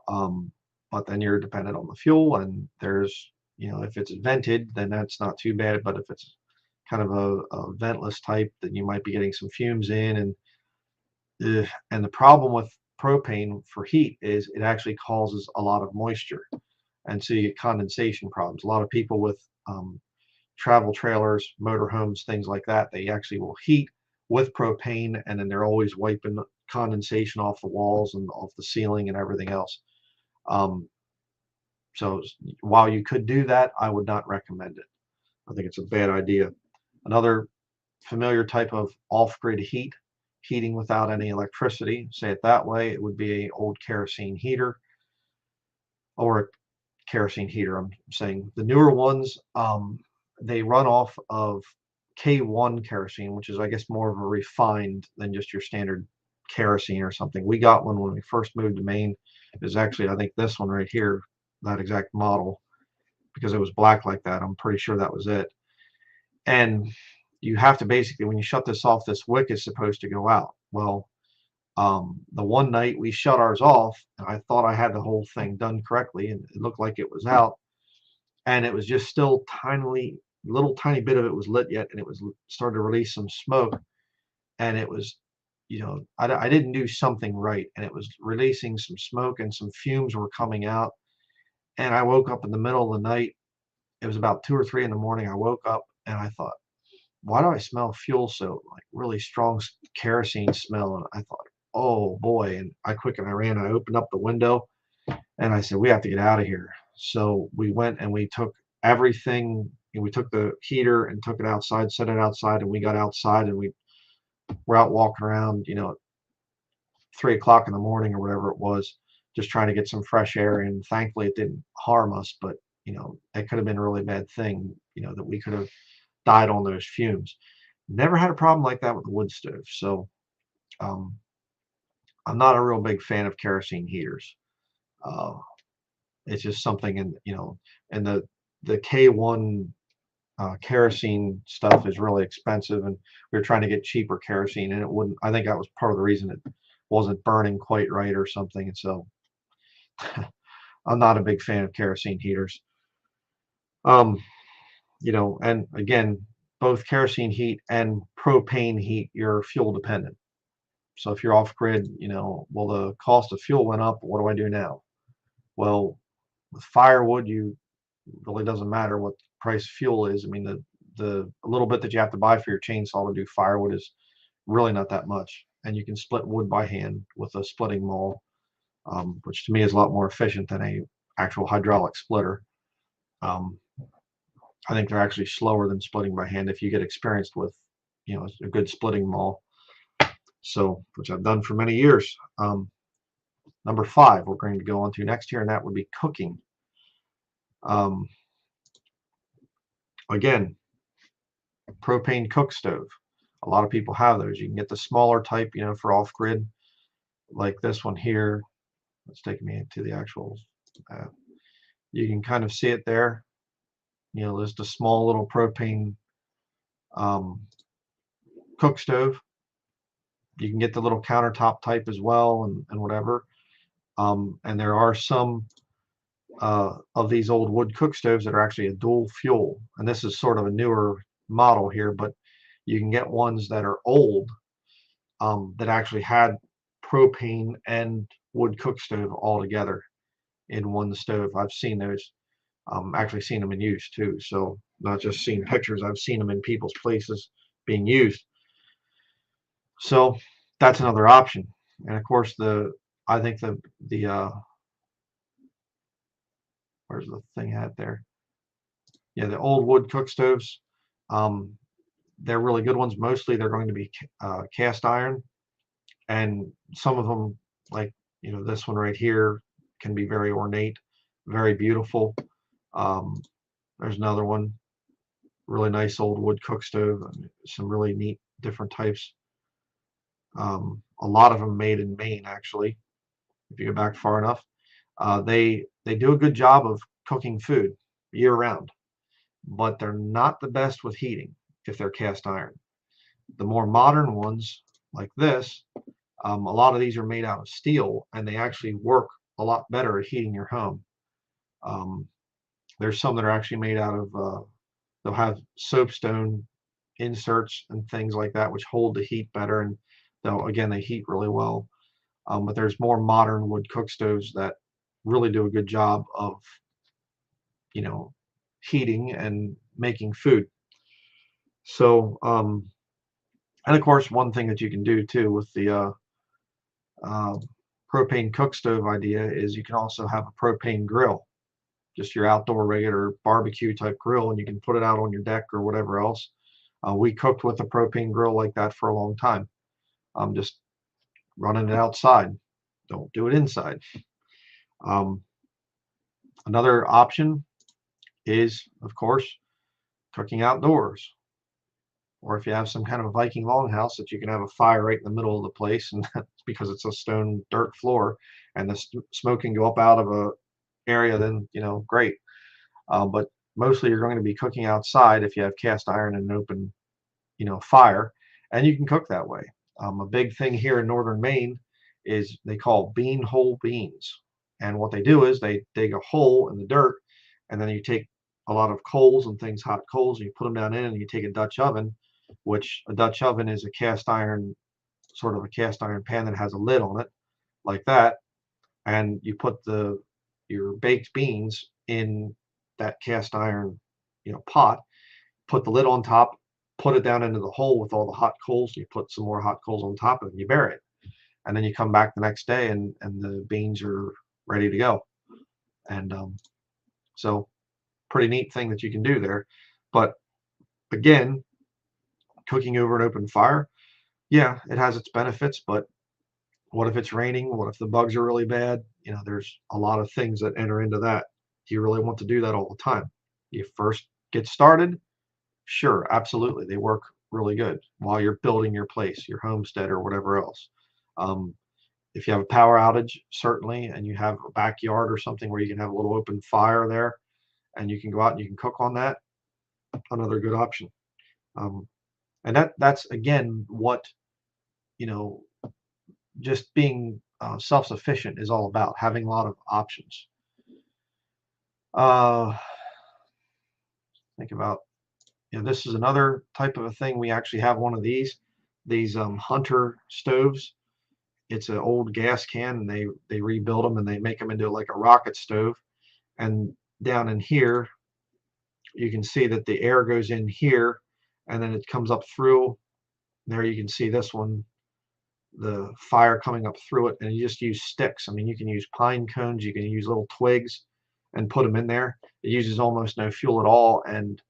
A: But then you're dependent on the fuel, and there's, if it's vented, then that's not too bad. But if it's kind of a ventless type, then you might be getting some fumes in. And the problem with propane for heat is it actually causes a lot of moisture. And so you get condensation problems. A lot of people with travel trailers, motorhomes, things like that, they actually will heat with propane, and then they're always wiping condensation off the walls and off the ceiling and everything else. Um, so while you could do that, I would not recommend it. I think it's a bad idea. Another familiar type of off-grid heating without any electricity, say it that way, it would be an old kerosene heater, or a kerosene heater. I'm saying the newer ones, they run off of K1 kerosene, which is, I guess, more of a refined than just your standard kerosene or something. We got one when we first moved to Maine. It was actually, I think, this one right here, that exact model, because it was black like that. I'm pretty sure that was it. And you have to basically, when you shut this off, this wick is supposed to go out. Well, the one night we shut ours off, and I thought I had the whole thing done correctly, and it looked like it was out, and it was just still little tiny bit of it was lit yet, and it was starting to release some smoke, and it was, I didn't do something right, and it was releasing some smoke, and some fumes were coming out, and I woke up in the middle of the night. It was about 2 or 3 in the morning. I woke up and I thought, why do I smell fuel so, like, really strong kerosene smell? And I thought, oh boy. And I ran, I opened up the window, and I said, we have to get out of here. So we went and we took everything, and we took the heater and took it outside, set it outside, and we got outside, and we were out walking around, 3 o'clock in the morning or whatever it was, just trying to get some fresh air. And thankfully it didn't harm us, but it could have been a really bad thing, that we could have died on those fumes. Never had a problem like that with the wood stove. So um, I'm not a real big fan of kerosene heaters. Uh, it's just something, and the K1 kerosene stuff is really expensive, and we were trying to get cheaper kerosene, and it wouldn't. I think that was part of the reason it wasn't burning quite right or something. And so I'm not a big fan of kerosene heaters. Um, and again, both kerosene heat and propane heat, you're fuel dependent. So if you're off grid, well, the cost of fuel went up. What do I do now? Well, with firewood, really doesn't matter what the price of fuel is. I mean, the little bit that you have to buy for your chainsaw to do firewood is really not that much. And you can split wood by hand with a splitting maul, which to me is a lot more efficient than a actual hydraulic splitter. Um, I think they're actually slower than splitting by hand if you get experienced with, a good splitting maul. So, which I've done for many years. Number 5, we're going to go on to next here, and that would be cooking. Um, Again, propane cook stove. A lot of people have those. You can get the smaller type, for off grid, like this one here. Let's take me into the actual. You can kind of see it there. There's the small little propane um, cook stove. You can get the little countertop type as well, and whatever. And there are some of these old wood cook stoves that are actually a dual fuel. And this is sort of a newer model here, but you can get ones that are old that actually had propane and wood cook stove all together in one stove. I've seen those, actually seen them in use too. So not just seen pictures, I've seen them in people's places being used. So that's another option. And of course, I think the where's the thing at there? Yeah, the old wood cook stoves. Um, they're really good ones. Mostly they're going to be cast iron, and some of them, like this one right here, can be very ornate, very beautiful. Um, there's another one, really nice old wood cook stove, and some really neat different types. A lot of them made in Maine, actually. If you go back far enough, they do a good job of cooking food year round. but they're not the best with heating if they're cast iron. The more modern ones, like this, a lot of these are made out of steel, and they actually work a lot better at heating your home. Um, there's some that are actually made out of, they'll have soapstone inserts and things like that, which hold the heat better, and again, they heat really well. But there's more modern wood cook stoves that really do a good job of, you know, heating and making food. So, and of course, one thing that you can do too with the uh, propane cook stove idea is you can also have a propane grill, just your outdoor regular barbecue type grill, and you can put it out on your deck or whatever else. We cooked with a propane grill like that for a long time. Just running it outside. Don't do it inside. Um, Another option is, of course, cooking outdoors. Or if you have some kind of a Viking longhouse that you can have a fire right in the middle of the place, and that's because it's a stone dirt floor, and the smoke can go up out of a area, then great. But mostly you're going to be cooking outside if you have cast iron and an open fire, and you can cook that way. A big thing here in northern Maine is they call bean hole beans, and what they do is they dig a hole in the dirt, and then you take a lot of coals and things, hot coals, and you put them down in, and you take a Dutch oven, which a Dutch oven is a cast iron, sort of a cast iron pan that has a lid on it, like that, and you put your baked beans in that cast iron, pot, put the lid on top, put it down into the hole with all the hot coals. You put some more hot coals on top of it, and you bury it. And then you come back the next day, and the beans are ready to go. And so, pretty neat thing that you can do there. But again, cooking over an open fire, yeah, it has its benefits. But what if it's raining? What if the bugs are really bad? There's a lot of things that enter into that. Do you really want to do that all the time? You first get started. Sure, absolutely. They work really good while you're building your place, your homestead, or whatever else. Um, if you have a power outage, certainly, and you have a backyard or something where you can have a little open fire there, and you can go out and you can cook on that, another good option. Um, and that's again what you know, just being self-sufficient is all about, having a lot of options. Uh, think about, this is another type of a thing. We actually have one of these Hunter stoves. It's an old gas can, and they rebuild them and they make them into like a rocket stove. And down in here, you can see that the air goes in here, and then it comes up through. There you can see this one, the fire coming up through it, and you just use sticks. I mean, you can use pine cones, you can use little twigs, and put them in there. It uses almost no fuel at all, and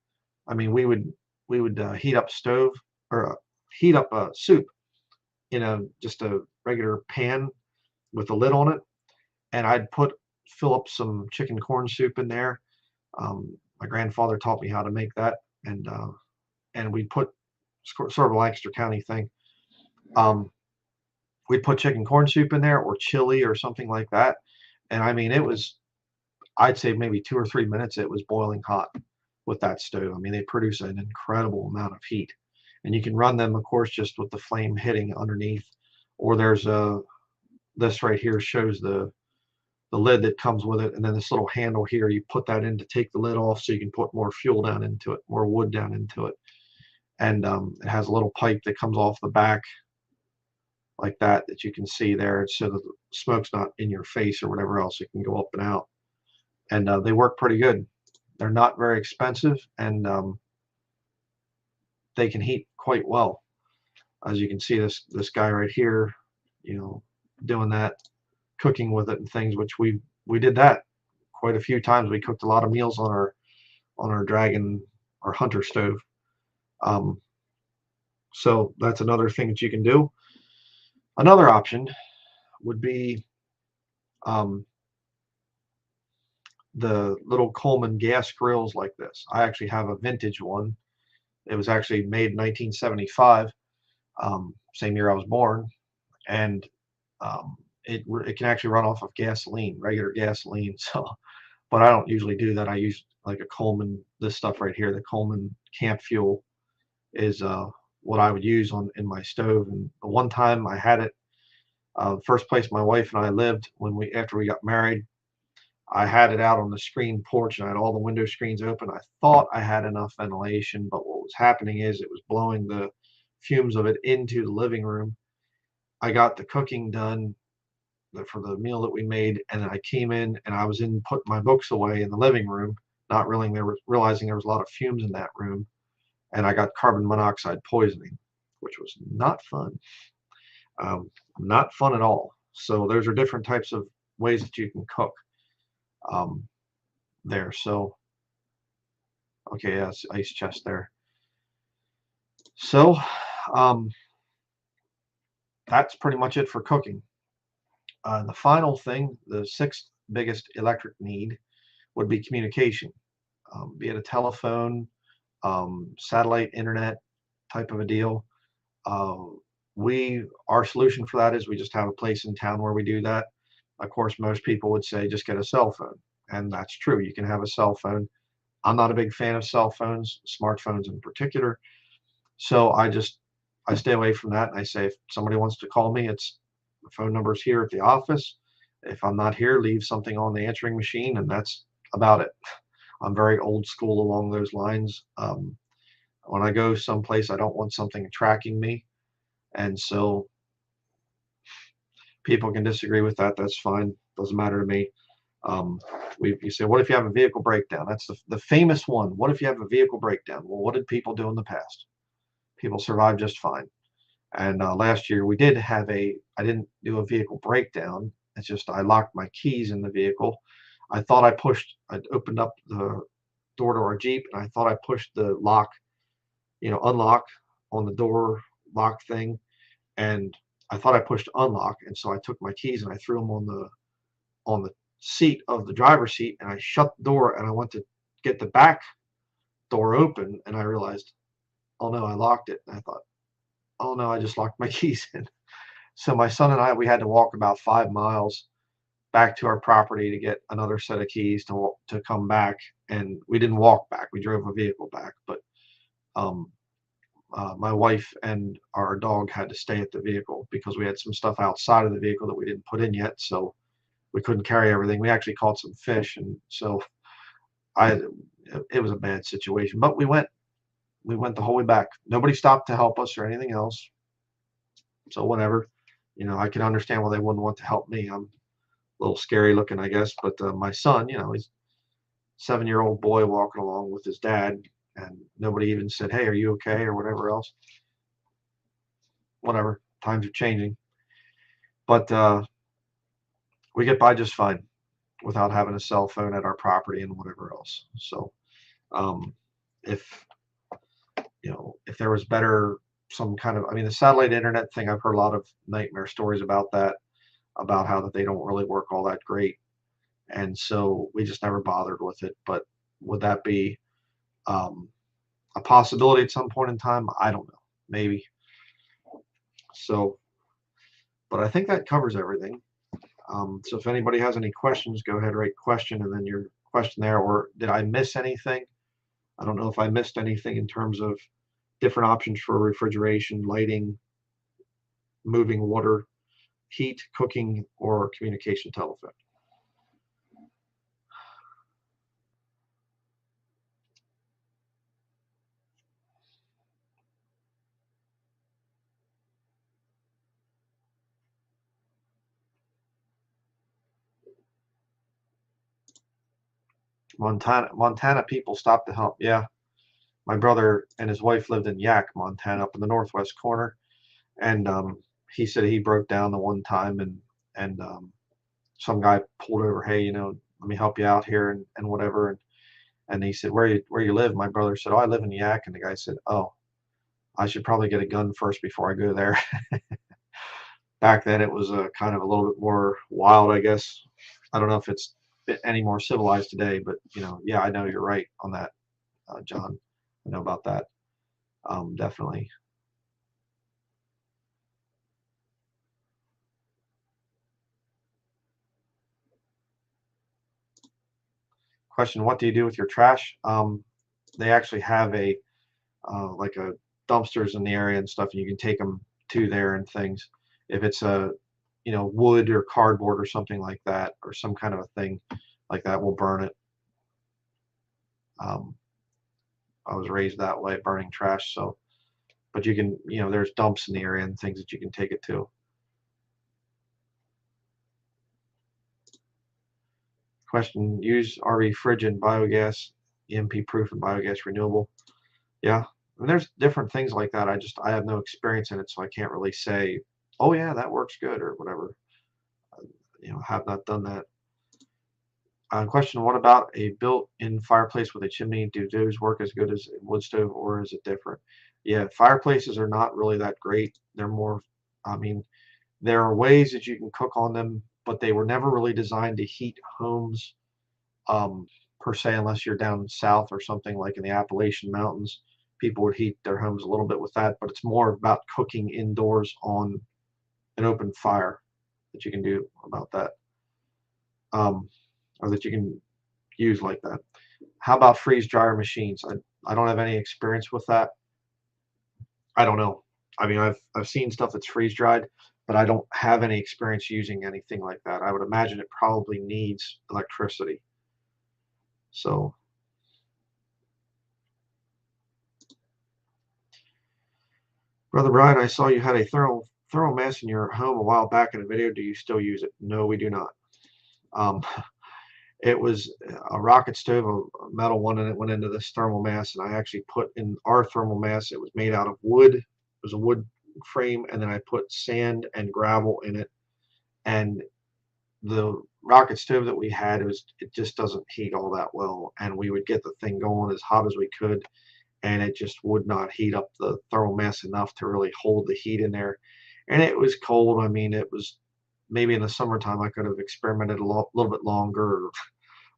A: I mean, we would heat up stove, or heat up a soup in just a regular pan with a lid on it, and I'd fill up some chicken corn soup in there. My grandfather taught me how to make that, and we'd put, sort of a Lancaster County thing. Um, we'd put chicken corn soup in there, or chili or something like that, and I mean, I'd say maybe 2 or 3 minutes it was boiling hot with that stove. I mean, they produce an incredible amount of heat, and you can run them, of course, just with the flame hitting underneath, or there's this right here shows the lid that comes with it, and then this little handle here, you put that in to take the lid off so you can put more fuel down into it, more wood down into it. And it has a little pipe that comes off the back like that you can see there, so that the smoke's not in your face or whatever else. It can go up and out, and they work pretty good. They're not very expensive, and they can heat quite well. As you can see, this guy right here, doing that, cooking with it and things, which we did that quite a few times. We cooked a lot of meals on our Dragon or Hunter stove. So that's another thing that you can do. Another option would be the little Coleman gas grills like this. I actually have a vintage one. It was actually made in 1975, same year I was born, and it can actually run off of gasoline, regular gasoline. So but I don't usually do that. I use like a Coleman, this stuff right here, the Coleman camp fuel is what I would use on in my stove. And the one time I had it, first place my wife and I lived when we after we got married, I had it out on the screen porch and I had all the window screens open. I thought I had enough ventilation, but what was happening is it was blowing the fumes of it into the living room. I got the cooking done for the meal that we made, and then I came in and I was in putting my books away in the living room, not realizing there was a lot of fumes in that room, and I got carbon monoxide poisoning, which was not fun. Not fun at all. So those are different types of ways that you can cook um, there. So okay, yeah, it's ice chest there. So um, that's pretty much it for cooking. The final thing, the sixth biggest electric need, would be communication, be it a telephone, satellite internet type of a deal. Uh, our solution for that is we just have a place in town where we do that. Of course, most people would say just get a cell phone, and that's true. You can have a cell phone. I'm not a big fan of cell phones, smartphones in particular. So I stay away from that. And I say if somebody wants to call me, it's the phone number's here at the office. If I'm not here, leave something on the answering machine, and that's about it. I'm very old school along those lines. When I go someplace, I don't want something tracking me, and so people can disagree with that. That's fine. Doesn't matter to me. You say, what if you have a vehicle breakdown? That's the famous one. What if you have a vehicle breakdown? Well, what did people do in the past? People survived just fine. And last year we did have I didn't do a vehicle breakdown. It's just I locked my keys in the vehicle. I opened up the door to our Jeep and I thought I pushed the lock, unlock on the door lock thing. And I thought I pushed unlock. And so I took my keys and I threw them on the seat of the driver's seat and I shut the door and I went to get the back door open and I realized, oh no, I locked it. And I thought, oh no, I just locked my keys in. So my son and I, we had to walk about 5 miles back to our property to get another set of keys to come back. And we didn't walk back; we drove a vehicle back. But um, my wife and our dog had to stay at the vehicle because we had some stuff outside of the vehicle that we didn't put in yet. So we couldn't carry everything. We actually caught some fish, and so I it was a bad situation. But we went the whole way back. Nobody stopped to help us or anything else. So whatever, I can understand why they wouldn't want to help me. I'm a little scary looking, I guess. But my son, he's a 7-year-old boy walking along with his dad, and nobody even said, "Hey, are you okay?" or whatever else. Whatever. Times are changing, but we get by just fine without having a cell phone at our property and whatever else. So um, if if there was better some kind of, I mean, the satellite internet thing, I've heard a lot of nightmare stories about that, about how that they don't really work all that great, and so we just never bothered with it. But would that be um, a possibility at some point in time? I don't know, maybe. So, but I think that covers everything. So if anybody has any questions, go ahead, write question and then your question there. Or did I miss anything? I don't know if I missed anything in terms of different options for refrigeration, lighting, moving water, heat, cooking, or communication telephone. Montana people stopped to help. Yeah, my brother and his wife lived in Yak, Montana, up in the northwest corner, and he said he broke down the one time, and some guy pulled over, hey, let me help you out here and whatever, and he said, where you live? My brother said, oh, I live in Yak, and the guy said, oh, I should probably get a gun first before I go there. Back then, it was kind of a little bit more wild, I guess. I don't know if it's any more civilized today, but yeah, I know you're right on that, John. I know about that. Definitely. Question: what do you do with your trash? They actually have a like a dumpsters in the area and stuff, and you can take them to there and things. If it's a wood or cardboard or something like that, or some kind of a thing like that, we'll burn it. Um, I was raised that way, burning trash. So, but you can, there's dumps in the area and things that you can take it to. Question: use RV fridge and biogas, EMP proof and biogas renewable. Yeah, I mean, there's different things like that. I have no experience in it, so I can't really say, oh yeah, that works good or whatever. Have not done that. Question: what about a built-in fireplace with a chimney? Do those work as good as a wood stove, or is it different? Yeah, fireplaces are not really that great. They're more, I mean, there are ways that you can cook on them, but they were never really designed to heat homes, per se, unless you're down south or something like in the Appalachian Mountains. People would heat their homes a little bit with that, but it's more about cooking indoors on an open fire that you can do about that, um, or that you can use like that. How about freeze dryer machines? I don't have any experience with that. I don't know. I mean, I've seen stuff that's freeze dried, but I don't have any experience using anything like that. I would imagine it probably needs electricity. So, Brother Brian, I saw you had a thermal mass in your home a while back in a video. Do you still use it? No, we do not. Um, it was a rocket stove, a metal one, and it went into this thermal mass, and I actually put in our thermal mass. It was made out of wood. It was a wood frame, and then I put sand and gravel in it. And the rocket stove that we had, it just doesn't heat all that well, and we would get the thing going as hot as we could, and it just would not heat up the thermal mass enough to really hold the heat in there. And it was cold. I mean, it was maybe in the summertime I could have experimented a little bit longer,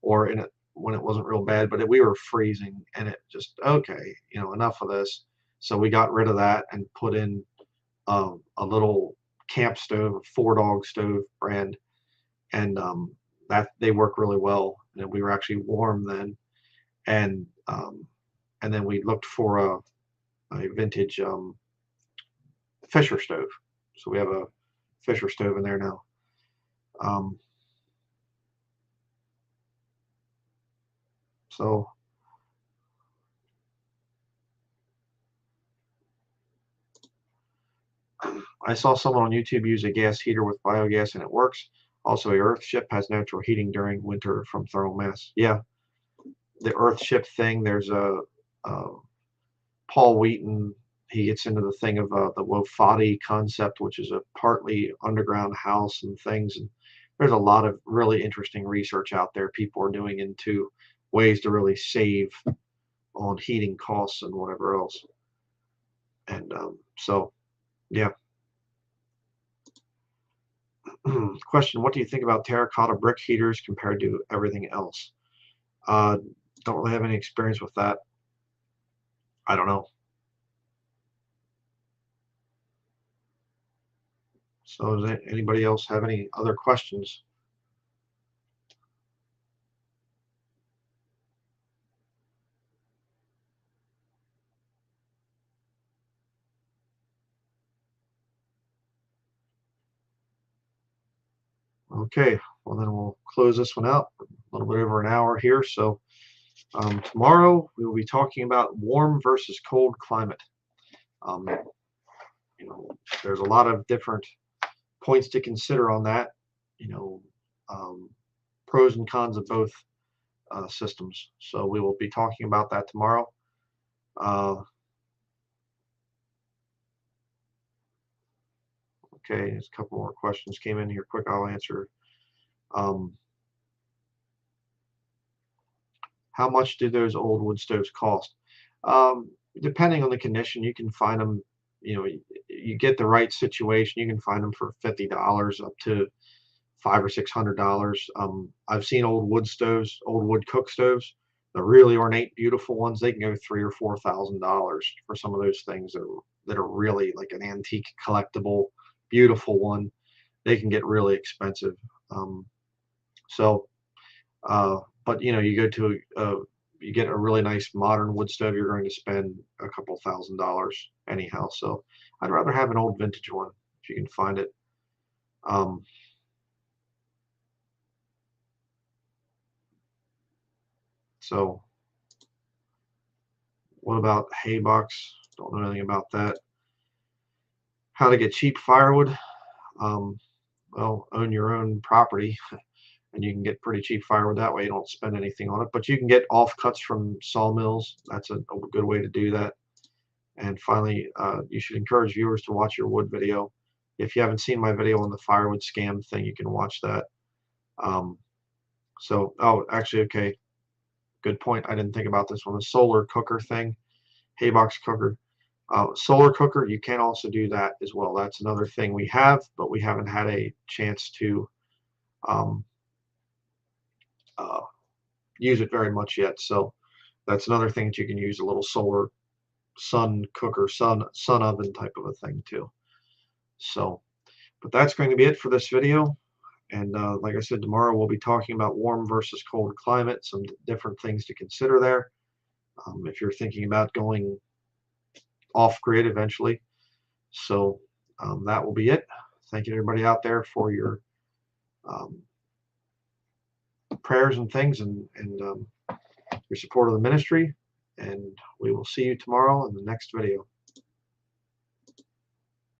A: or in it when it wasn't real bad, but we were freezing, and it just, okay, enough of this. So we got rid of that and put in a little camp stove, a Four Dog stove brand, and that they work really well. And we were actually warm then, and and then we looked for a vintage Fisher stove. So we have a Fisher stove in there now. Um, so I saw someone on YouTube use a gas heater with biogas and it works. Also, a Earthship has natural heating during winter from thermal mass. Yeah, the Earthship thing. There's a Paul Wheaton. He gets into the thing of the Wofati concept, which is a partly underground house and things. And there's a lot of really interesting research out there. People are doing into ways to really save on heating costs and whatever else. And so, yeah. Question: what do you think about terracotta brick heaters compared to everything else? Don't really have any experience with that. I don't know. So does anybody else have any other questions? Okay, well then we'll close this one out. A little bit over an hour here. So tomorrow we will be talking about warm versus cold climate. Um, there's a lot of different points to consider on that. You know, um, pros and cons of both systems. So we will be talking about that tomorrow. Uh, okay, there's a couple more questions came in here quick. I'll answer. Um, how much do those old wood stoves cost? Depending on the condition, you can find them. You get the right situation, you can find them for $50 up to $500 or $600. I've seen old wood stoves, old wood cook stoves, the really ornate, beautiful ones. They can go $3,000 or $4,000 for some of those things that are really like an antique, collectible, beautiful one. They can get really expensive. So uh, but you know, you go to you get a really nice modern wood stove, you're going to spend a couple $1,000s anyhow. So I'd rather have an old vintage one if you can find it. Um, so what about hay box? Don't know anything about that. How to get cheap firewood? Um, well, own your own property, and you can get pretty cheap firewood that way. You don't spend anything on it, but you can get offcuts from sawmills. That's a good way to do that. And finally, you should encourage viewers to watch your wood video. If you haven't seen my video on the firewood scam thing, you can watch that. Oh, actually, okay, good point. I didn't think about this one. The solar cooker thing, haybox cooker. Solar cooker, you can also do that as well. That's another thing we have, but we haven't had a chance to um, uh, use it very much yet. So that's another thing that you can use, a little solar sun cooker, sun oven type of a thing too. So, but that's going to be it for this video. And like I said, tomorrow we'll be talking about warm versus cold climate, some different things to consider there. If you're thinking about going off grid eventually. So that will be it. Thank you to everybody out there for your um, prayers and things, and your support of the ministry. And we will see you tomorrow in the next video.